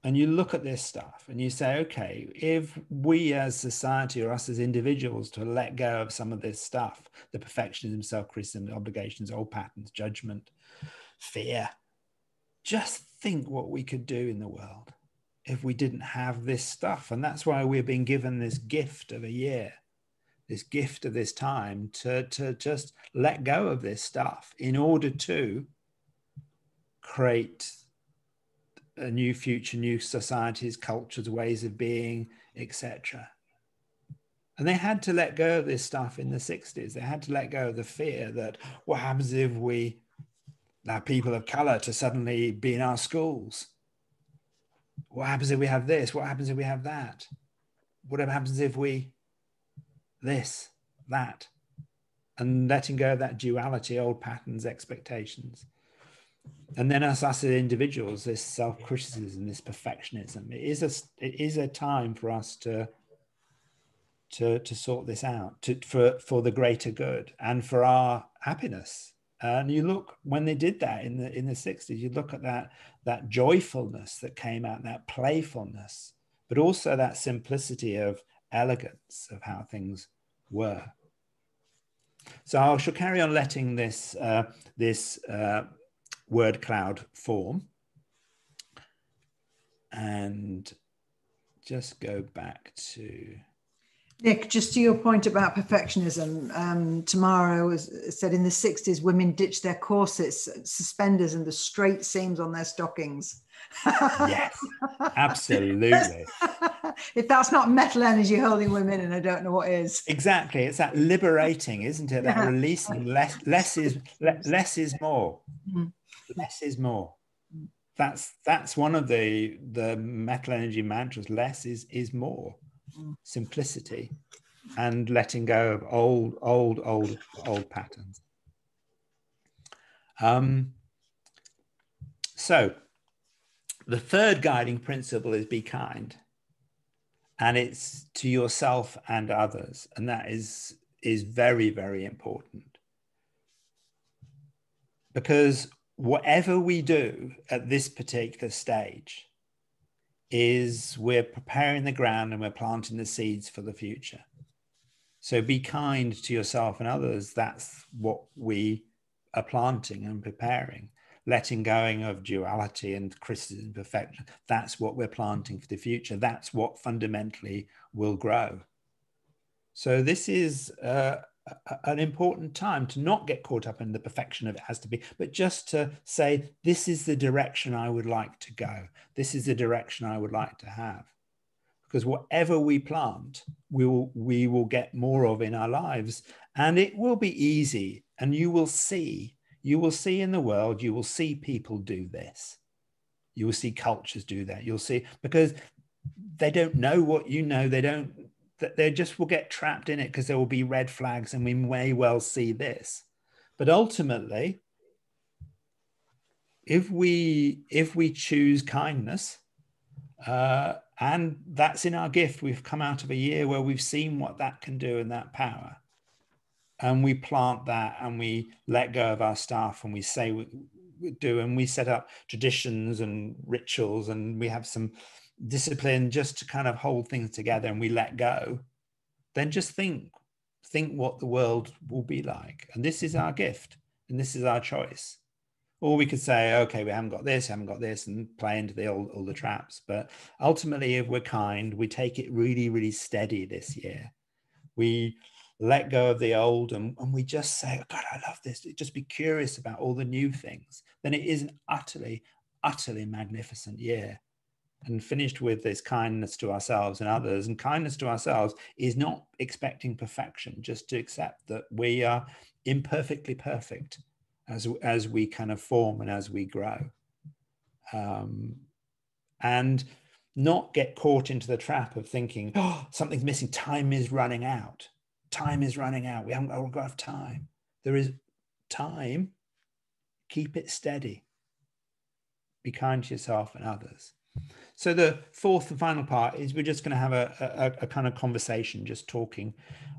and you look at this stuff and you say, okay, if we as society or us as individuals to let go of some of this stuff, the perfectionism, self-criticism, obligations, old patterns, judgment, fear, just think what we could do in the world. if we didn't have this stuff. And that's why we're being given this gift of a year, this gift of this time to just let go of this stuff in order to create a new future, new societies, cultures, ways of being, etc. And they had to let go of this stuff in the 60s. They had to let go of the fear that what happens if we allow people of color to suddenly be in our schools? What happens if we have this? What happens if we have that? Whatever happens if we this, that? And letting go of that duality, old patterns, expectations. And then us as individuals, this self-criticism, this perfectionism, it is a time for us to sort this out, for the greater good and for our happiness. And you look, when they did that in the 60s, you look at that joyfulness that came out, that playfulness, but also that simplicity of elegance of how things were. So I shall carry on letting this word cloud form, and just go back to Nick, just to your point about perfectionism, Tamara said in the 60s, women ditched their corsets, suspenders, and the straight seams on their stockings. Yes, absolutely. If that's not metal energy holding women, and I don't know what is. Exactly. It's that liberating, isn't it? That releasing. Less is more. Mm. Less is more. That's one of the metal energy mantras. Less is more. Simplicity and letting go of old patterns. So the third guiding principle is be kind, and it's to yourself and others, and that is very, very important, because whatever we do at this particular stage is we're preparing the ground and we're planting the seeds for the future. So be kind to yourself and others. That's what we are planting and preparing. Letting going of duality and criticism and perfection. That's what we're planting for the future. That's what fundamentally will grow. So this is an important time to not get caught up in the perfection of it has to be, but just to say, this is the direction I would like to go. This is the direction I would like to have. Because whatever we plant, we will get more of in our lives, and it will be easy. And you will see in the world, you will see people do this. You will see cultures do that. You'll see, because they don't know what you know. They just will get trapped in it because there will be red flags, and we may well see this. But ultimately, if we choose kindness, and that's in our gift. We've come out of a year where we've seen what that can do and that power. And we plant that, and we let go of our stuff, and we say we do, and we set up traditions and rituals, and we have some discipline just to kind of hold things together, and we let go. Then just think what the world will be like. And this is our gift, and this is our choice. Or we could say, okay, we haven't got this, and play into all the traps. But ultimately, if we're kind, we take it really, really steady this year. We let go of the old, and we just say, oh, God, I love this. Just be curious about all the new things. Then it is an utterly, utterly magnificent year. And finished with this kindness to ourselves and others. And kindness to ourselves is not expecting perfection, just to accept that we are imperfectly perfect as we kind of form and as we grow, and not get caught into the trap of thinking, oh, something's missing. Time is running out. Time is running out. We haven't got enough time. There is time. Keep it steady. Be kind to yourself and others. So the fourth and final part is we're just going to have a kind of conversation, just talking,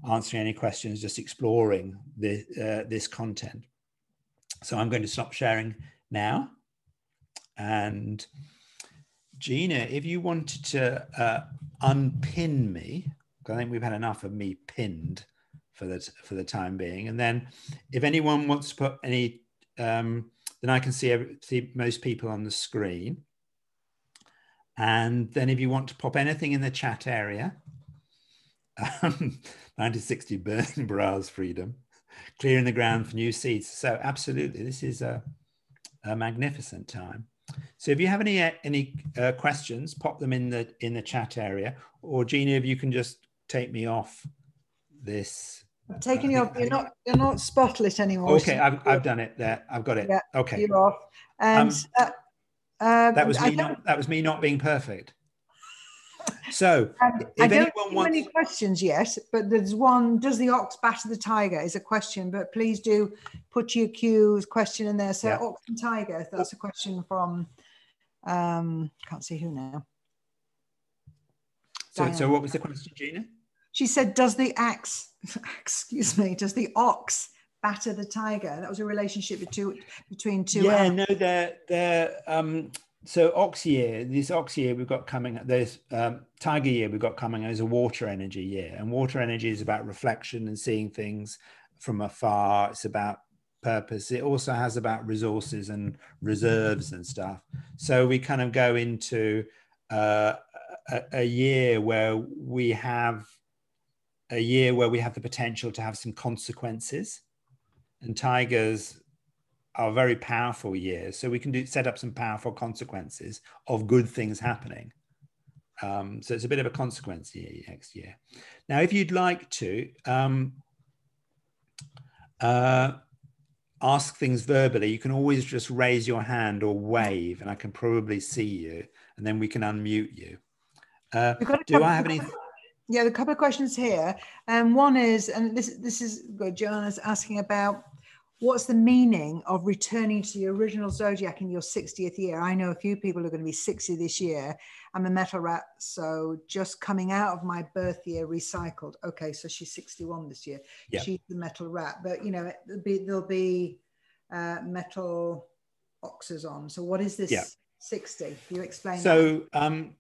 answering any questions, just exploring this content. So I'm going to stop sharing now. And Gina, if you wanted to unpin me, because I think we've had enough of me pinned for the time being. And then if anyone wants to put any, then I can see most people on the screen. And then if you want to pop anything in the chat area, 1960 burning bras freedom, clearing the ground for new seeds. So absolutely, this is a magnificent time. So if you have any questions, pop them in the chat area, or Gina, if you can just take me off this. I've taken you off. You're not spotlit anymore. Okay, I've done it there. I've got it. Yeah, Okay. you're off. And that was me not being perfect. So I don't see many questions yet, but there's one: does the ox batter the tiger? Is a question, but please do put your Q's question in there. So yeah. Ox and tiger. That's a question from can't see who now. So what was the question, Gina? She said, does the excuse me, does the ox batter the tiger? That was a relationship between two. Yeah, no, they're so ox year, this ox year we've got coming, there's tiger year we've got coming as a water energy year. And water energy is about reflection and seeing things from afar. It's about purpose. It also has about resources and reserves and stuff. So we kind of go into a year where we have the potential to have some consequences, and tigers are very powerful years. So we can set up some powerful consequences of good things happening. So it's a bit of a consequence year next year. Now, if you'd like to ask things verbally, you can always just raise your hand or wave, and I can probably see you, and then we can unmute you. Do I have any? Yeah, a couple of questions here. One is, and this is good, Joanna's asking about what's the meaning of returning to the original Zodiac in your 60th year? I know a few people are going to be 60 this year. I'm a metal rat, so just coming out of my birth year recycled. Okay, so she's 61 this year. Yeah. She's the metal rat, but you know, there'll be metal oxes on. So what is this 60? Can you explain that?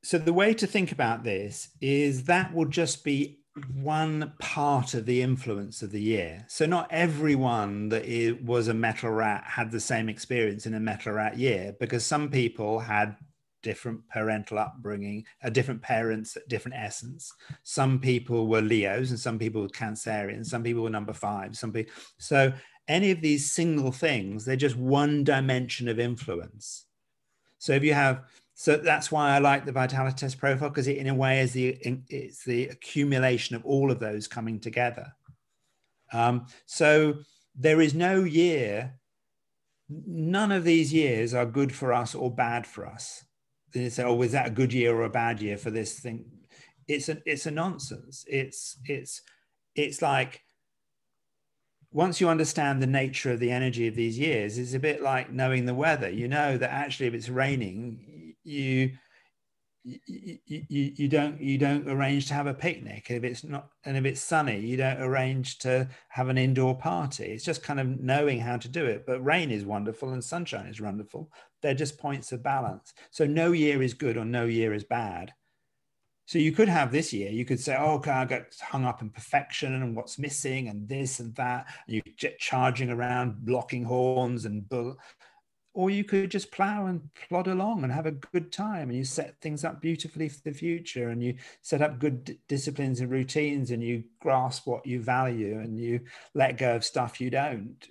So the way to think about this is that will just be one part of the influence of the year. So not everyone that was a metal rat had the same experience in a metal rat year, because some people had different parental upbringing, different parents, different essence. Some people were Leos and some people were Cancerians, some people were number 5, some people. So any of these single things, they're just one dimension of influence. So if you have, so that's why I like the vitality test profile, because it in a way is it's the accumulation of all of those coming together. So there is no year, none of these years are good for us or bad for us. They say, oh, is that a good year or a bad year for this thing? It's a nonsense. It's like, once you understand the nature of the energy of these years, it's a bit like knowing the weather. You know that actually if it's raining, you don't arrange to have a picnic. If it's not, and if it's sunny, you don't arrange to have an indoor party. It's just kind of knowing how to do it. But rain is wonderful and sunshine is wonderful. They're just points of balance. So no year is good or no year is bad. So you could have this year, you could say, oh, okay, I got hung up in perfection and what's missing and this and that. And you get charging around, blocking horns and or you could just plow and plod along and have a good time, and you set things up beautifully for the future, and you set up good disciplines and routines, and you grasp what you value and you let go of stuff you don't.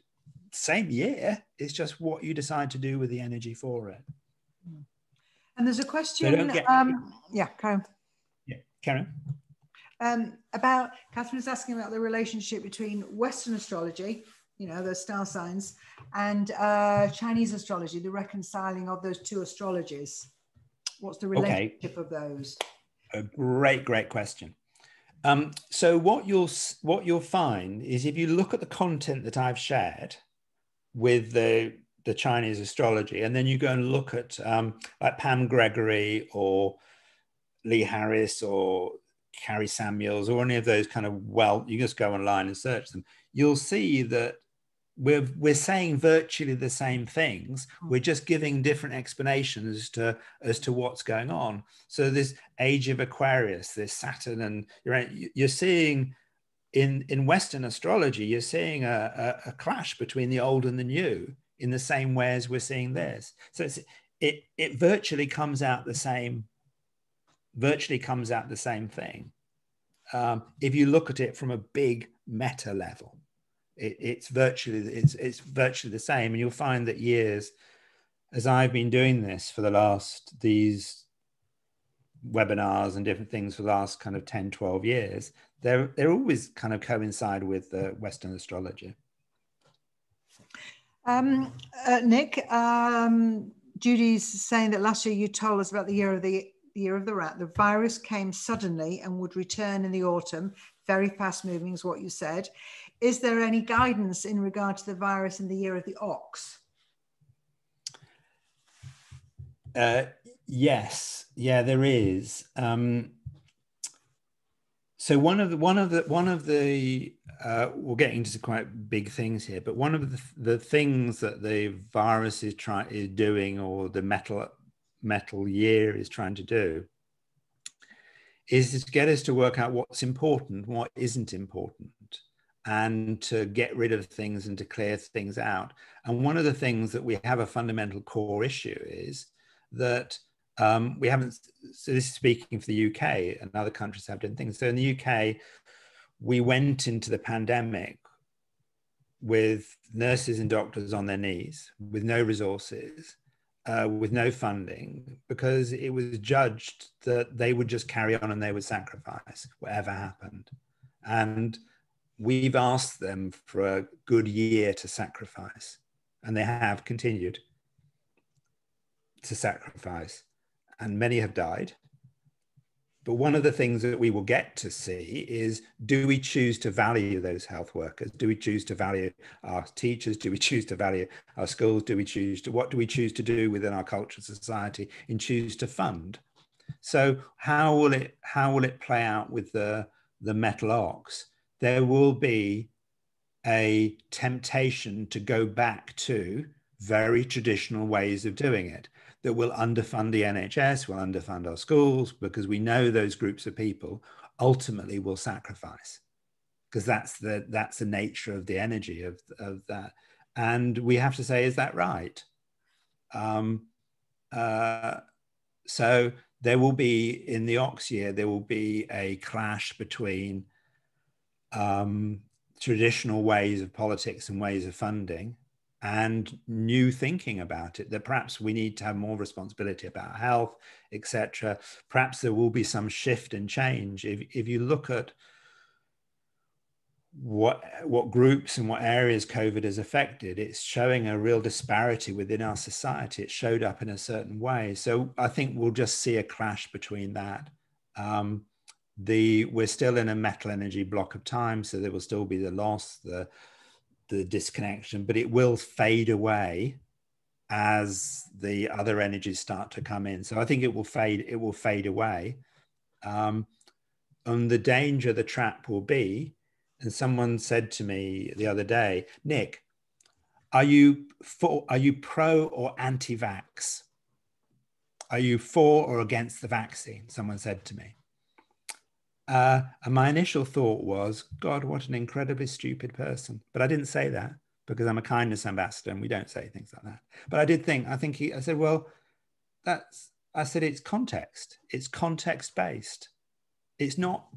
Same year, it's just what you decide to do with the energy for it. And there's a question, yeah, Karen. Yeah, Karen. About, Catherine's asking about the relationship between Western astrology, you know, the star signs, and Chinese astrology, the reconciling of those two astrologies. What's the relationship of those? A great question. So what you'll find is, if you look at the content that I've shared with the Chinese astrology, and then you go and look at like Pam Gregory or Lee Harris or Carrie Samuels or any of those kind of, you just go online and search them, you'll see that we're saying virtually the same things. We're just giving different explanations as to what's going on. So this age of Aquarius, this Saturn, and you're seeing in Western astrology, you're seeing a clash between the old and the new in the same way as we're seeing this. So it virtually comes out the same, thing. If you look at it from a big meta level, it's virtually the same. And you'll find that years, as I've been doing this for these webinars and different things for the last kind of 10, 12 years, they're always kind of coincide with Western astrology. Nick, Judy's saying that last year you told us about the year of the rat. The virus came suddenly and would return in the autumn. Very fast moving is what you said. Is there any guidance in regard to the virus in the year of the ox? Yes, yeah, there is. So one of the we're getting into some quite big things here, but one of the things that the virus is doing, or the metal year is trying to do, is to get us to work out what's important, what isn't important, and to get rid of things and to clear things out. And one of the things that we have a fundamental core issue is that we haven't, so this is speaking for the UK, and other countries have done things. So in the UK, we went into the pandemic with nurses and doctors on their knees, with no resources, with no funding, because it was judged that they would just carry on and they would sacrifice whatever happened. And we've asked them for a good year to sacrifice, and they have continued to sacrifice, and many have died. But one of the things that we will get to see is, do we choose to value those health workers? Do we choose to value our teachers? Do we choose to value our schools? What do we choose to do within our culture, society, and choose to fund? So how will it play out with the metal ox? There will be a temptation to go back to very traditional ways of doing it, that will underfund the NHS, will underfund our schools, because we know those groups of people ultimately will sacrifice, because that's the nature of the energy of that. And we have to say, is that right? So there will be, in the ox year, there will be a clash between traditional ways of politics and ways of funding, and new thinking about it, that perhaps we need to have more responsibility about health, etc. Perhaps there will be some shift and change. If you look at what groups and what areas COVID has affected, it's showing a real disparity within our society. It showed up in a certain way. So I think we'll just see a clash between that. We're still in a metal energy block of time, so there will still be the loss, the disconnection, but it will fade away as the other energies start to come in. So I think it will fade away. And the danger, the trap will be, and someone said to me the other day, Nick, are you pro or anti-vax? Are you for or against the vaccine? Someone said to me. And my initial thought was, God, what an incredibly stupid person. But I didn't say that, because I'm a kindness ambassador and we don't say things like that. But I did think, I said, well, it's context. It's context based. It's not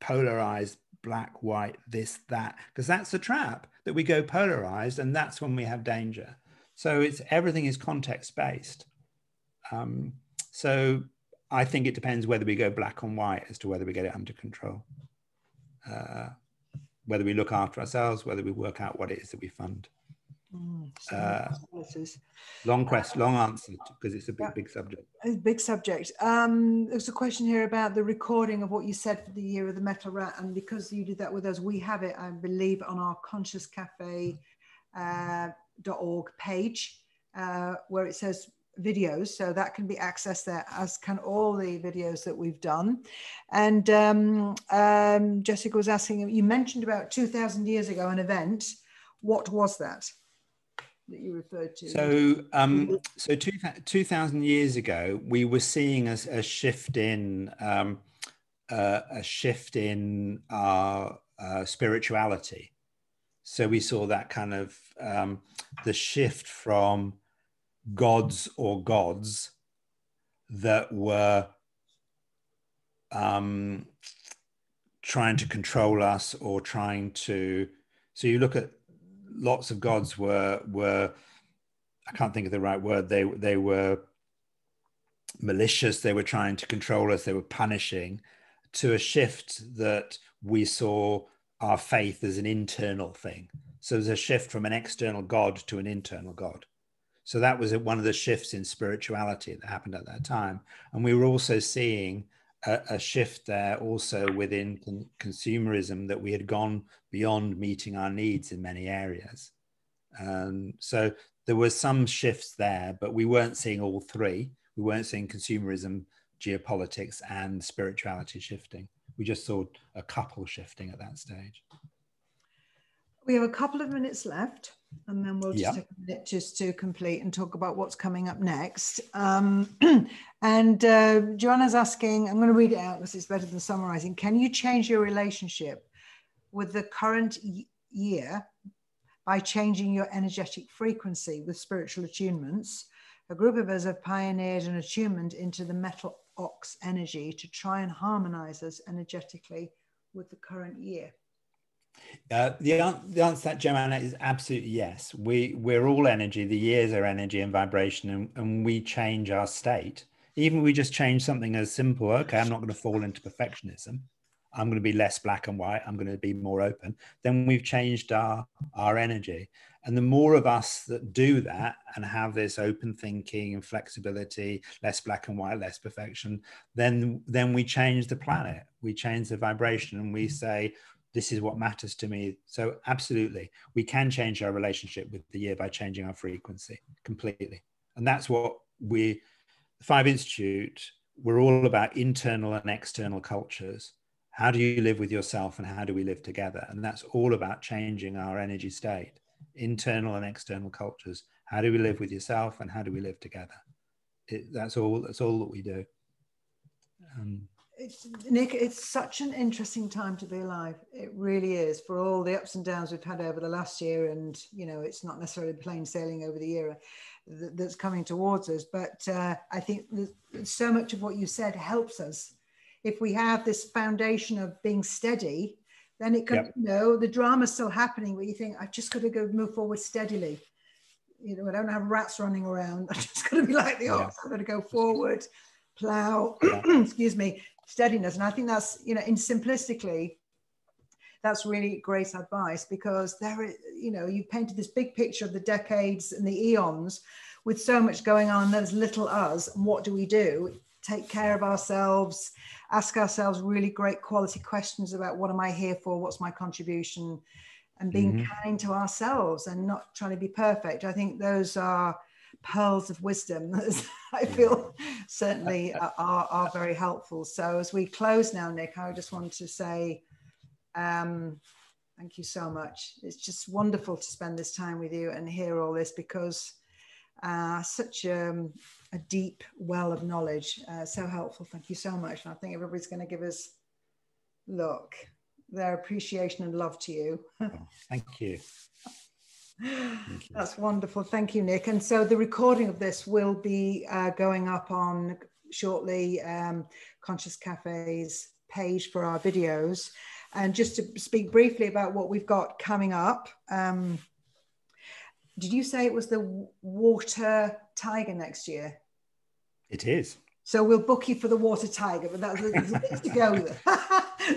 polarized, black, white, this, that, because that's the trap, that we go polarized, and that's when we have danger. So everything is context based. So I think it depends whether we go black and white as to whether we get it under control, whether we look after ourselves, whether we work out what it is that we fund. Long answer, because it's a big subject. It's a big subject. There's a question here about the recording of what you said for the year of the metal rat, and because you did that with us, we have it, I believe, on our ConsciousCafe.org page, where it says videos, so that can be accessed there, as can all the videos that we've done. And Jessica was asking, you mentioned about 2,000 years ago an event. What was that you referred to? So 2,000 years ago, we were seeing a shift in our spirituality. So we saw that kind of the shift from gods or gods that were trying to control us or trying to, so you look at lots of gods were I can't think of the right word, they were malicious, they were trying to control us, they were punishing, to a shift that we saw our faith as an internal thing. So there's a shift from an external God to an internal God. So that was one of the shifts in spirituality that happened at that time. And we were also seeing a shift there also within consumerism, that we had gone beyond meeting our needs in many areas. So there were some shifts there, but we weren't seeing all three. We weren't seeing consumerism, geopolitics, and spirituality shifting. We just saw a couple shifting at that stage. We have a couple of minutes left, and then we'll just take a minute just to complete and talk about what's coming up next. And Joanna's asking, I'm going to read it out because it's better than summarizing. Can you change your relationship with the current year by changing your energetic frequency with spiritual attunements? A group of us have pioneered an attunement into the metal ox energy to try and harmonize us energetically with the current year. The answer to that, Joanna, is absolutely yes. We're all energy. The years are energy and vibration, and we change our state. Even we just change something as simple, okay, I'm not going to fall into perfectionism. I'm going to be less black and white. I'm going to be more open. Then we've changed our energy. And the more of us that do that and have this open thinking and flexibility, less black and white, less perfection, then we change the planet. We change the vibration, and we say, this is what matters to me. So absolutely, we can change our relationship with the year by changing our frequency completely. And that's what the Five Institute, we're all about internal and external cultures. How do you live with yourself, and how do we live together? And that's all about changing our energy state, internal and external cultures. How do we live with yourself, and how do we live together? That's all that we do. Nick, it's such an interesting time to be alive. It really is, for all the ups and downs we've had over the last year. And, you know, it's not necessarily plain sailing over the year that's coming towards us. But I think so much of what you said helps us. If we have this foundation of being steady, then it can, you know, the drama's still happening, but you think, I've just got to go move forward steadily. You know, I don't have rats running around. I've just got to be like the ox. I've got to go forward, plow, excuse me, steadiness. And I think that's, you know, in simplistically, that's really great advice, because there is, you know, you painted this big picture of the decades and the eons with so much going on. There's little us. And what do we do? Take care of ourselves, ask ourselves really great quality questions about what am I here for? What's my contribution? And being kind to ourselves and not trying to be perfect. I think those are pearls of wisdom that I feel certainly are very helpful. So as we close now, Nick, I just want to say thank you so much. It's just wonderful to spend this time with you and hear all this, because such a deep well of knowledge, so helpful. Thank you so much. And I think everybody's going to give us, look, their appreciation and love to you. Thank you. Thank you. That's wonderful. Thank you, Nick. And so the recording of this will be going up on shortly Conscious Cafe's page for our videos. And just to speak briefly about what we've got coming up. Did you say it was the water tiger next year? It is. So we'll book you for the water tiger, but there's a bit to go.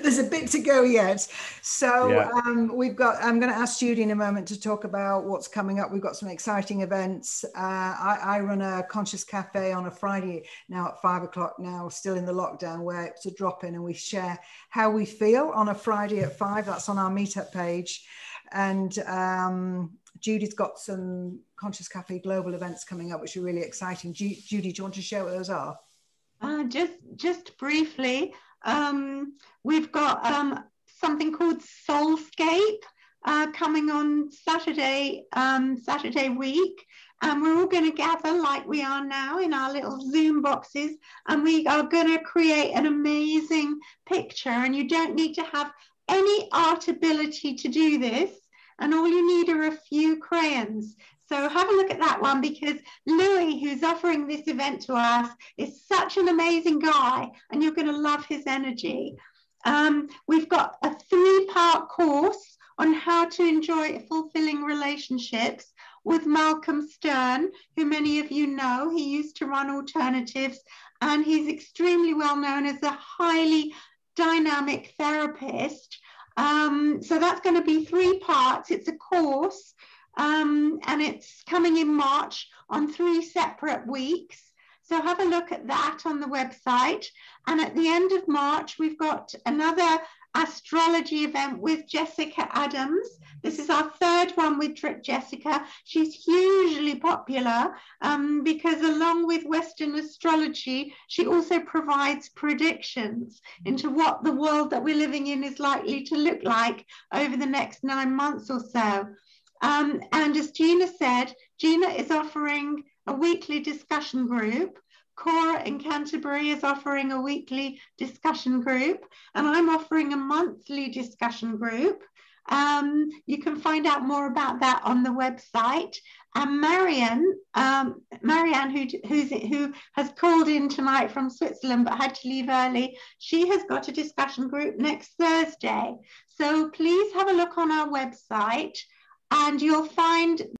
There's a bit to go yet. So I'm going to ask Judy in a moment to talk about what's coming up. We've got some exciting events. I run a Conscious Cafe on a Friday now at 5 o'clock now, still in the lockdown, where it's a drop-in and we share how we feel on a Friday at 5. That's on our meetup page. And Judy's got some Conscious Cafe global events coming up, which are really exciting. Judy, do you want to share what those are? Just briefly, we've got something called Soulscape coming on Saturday week, and we're all going to gather like we are now in our little Zoom boxes, and we are going to create an amazing picture. And you don't need to have any art ability to do this, and all you need are a few crayons. So have a look at that one, because Louis, who's offering this event to us, is such an amazing guy, and you're going to love his energy. We've got a 3-part course on how to enjoy fulfilling relationships with Malcolm Stern, who many of you know. He used to run Alternatives, and he's extremely well known as a highly dynamic therapist. So that's going to be 3 parts. It's a course. And it's coming in March on 3 separate weeks. So have a look at that on the website. And at the end of March, we've got another astrology event with Jessica Adams. This is our 3rd one with Jessica. She's hugely popular because along with Western astrology, she also provides predictions into what the world that we're living in is likely to look like over the next 9 months or so. And as Gina said, Gina is offering a weekly discussion group. Cora in Canterbury is offering a weekly discussion group, and I'm offering a monthly discussion group. You can find out more about that on the website. And Marianne, who has called in tonight from Switzerland but had to leave early, she has got a discussion group next Thursday. So please have a look on our website, and you'll find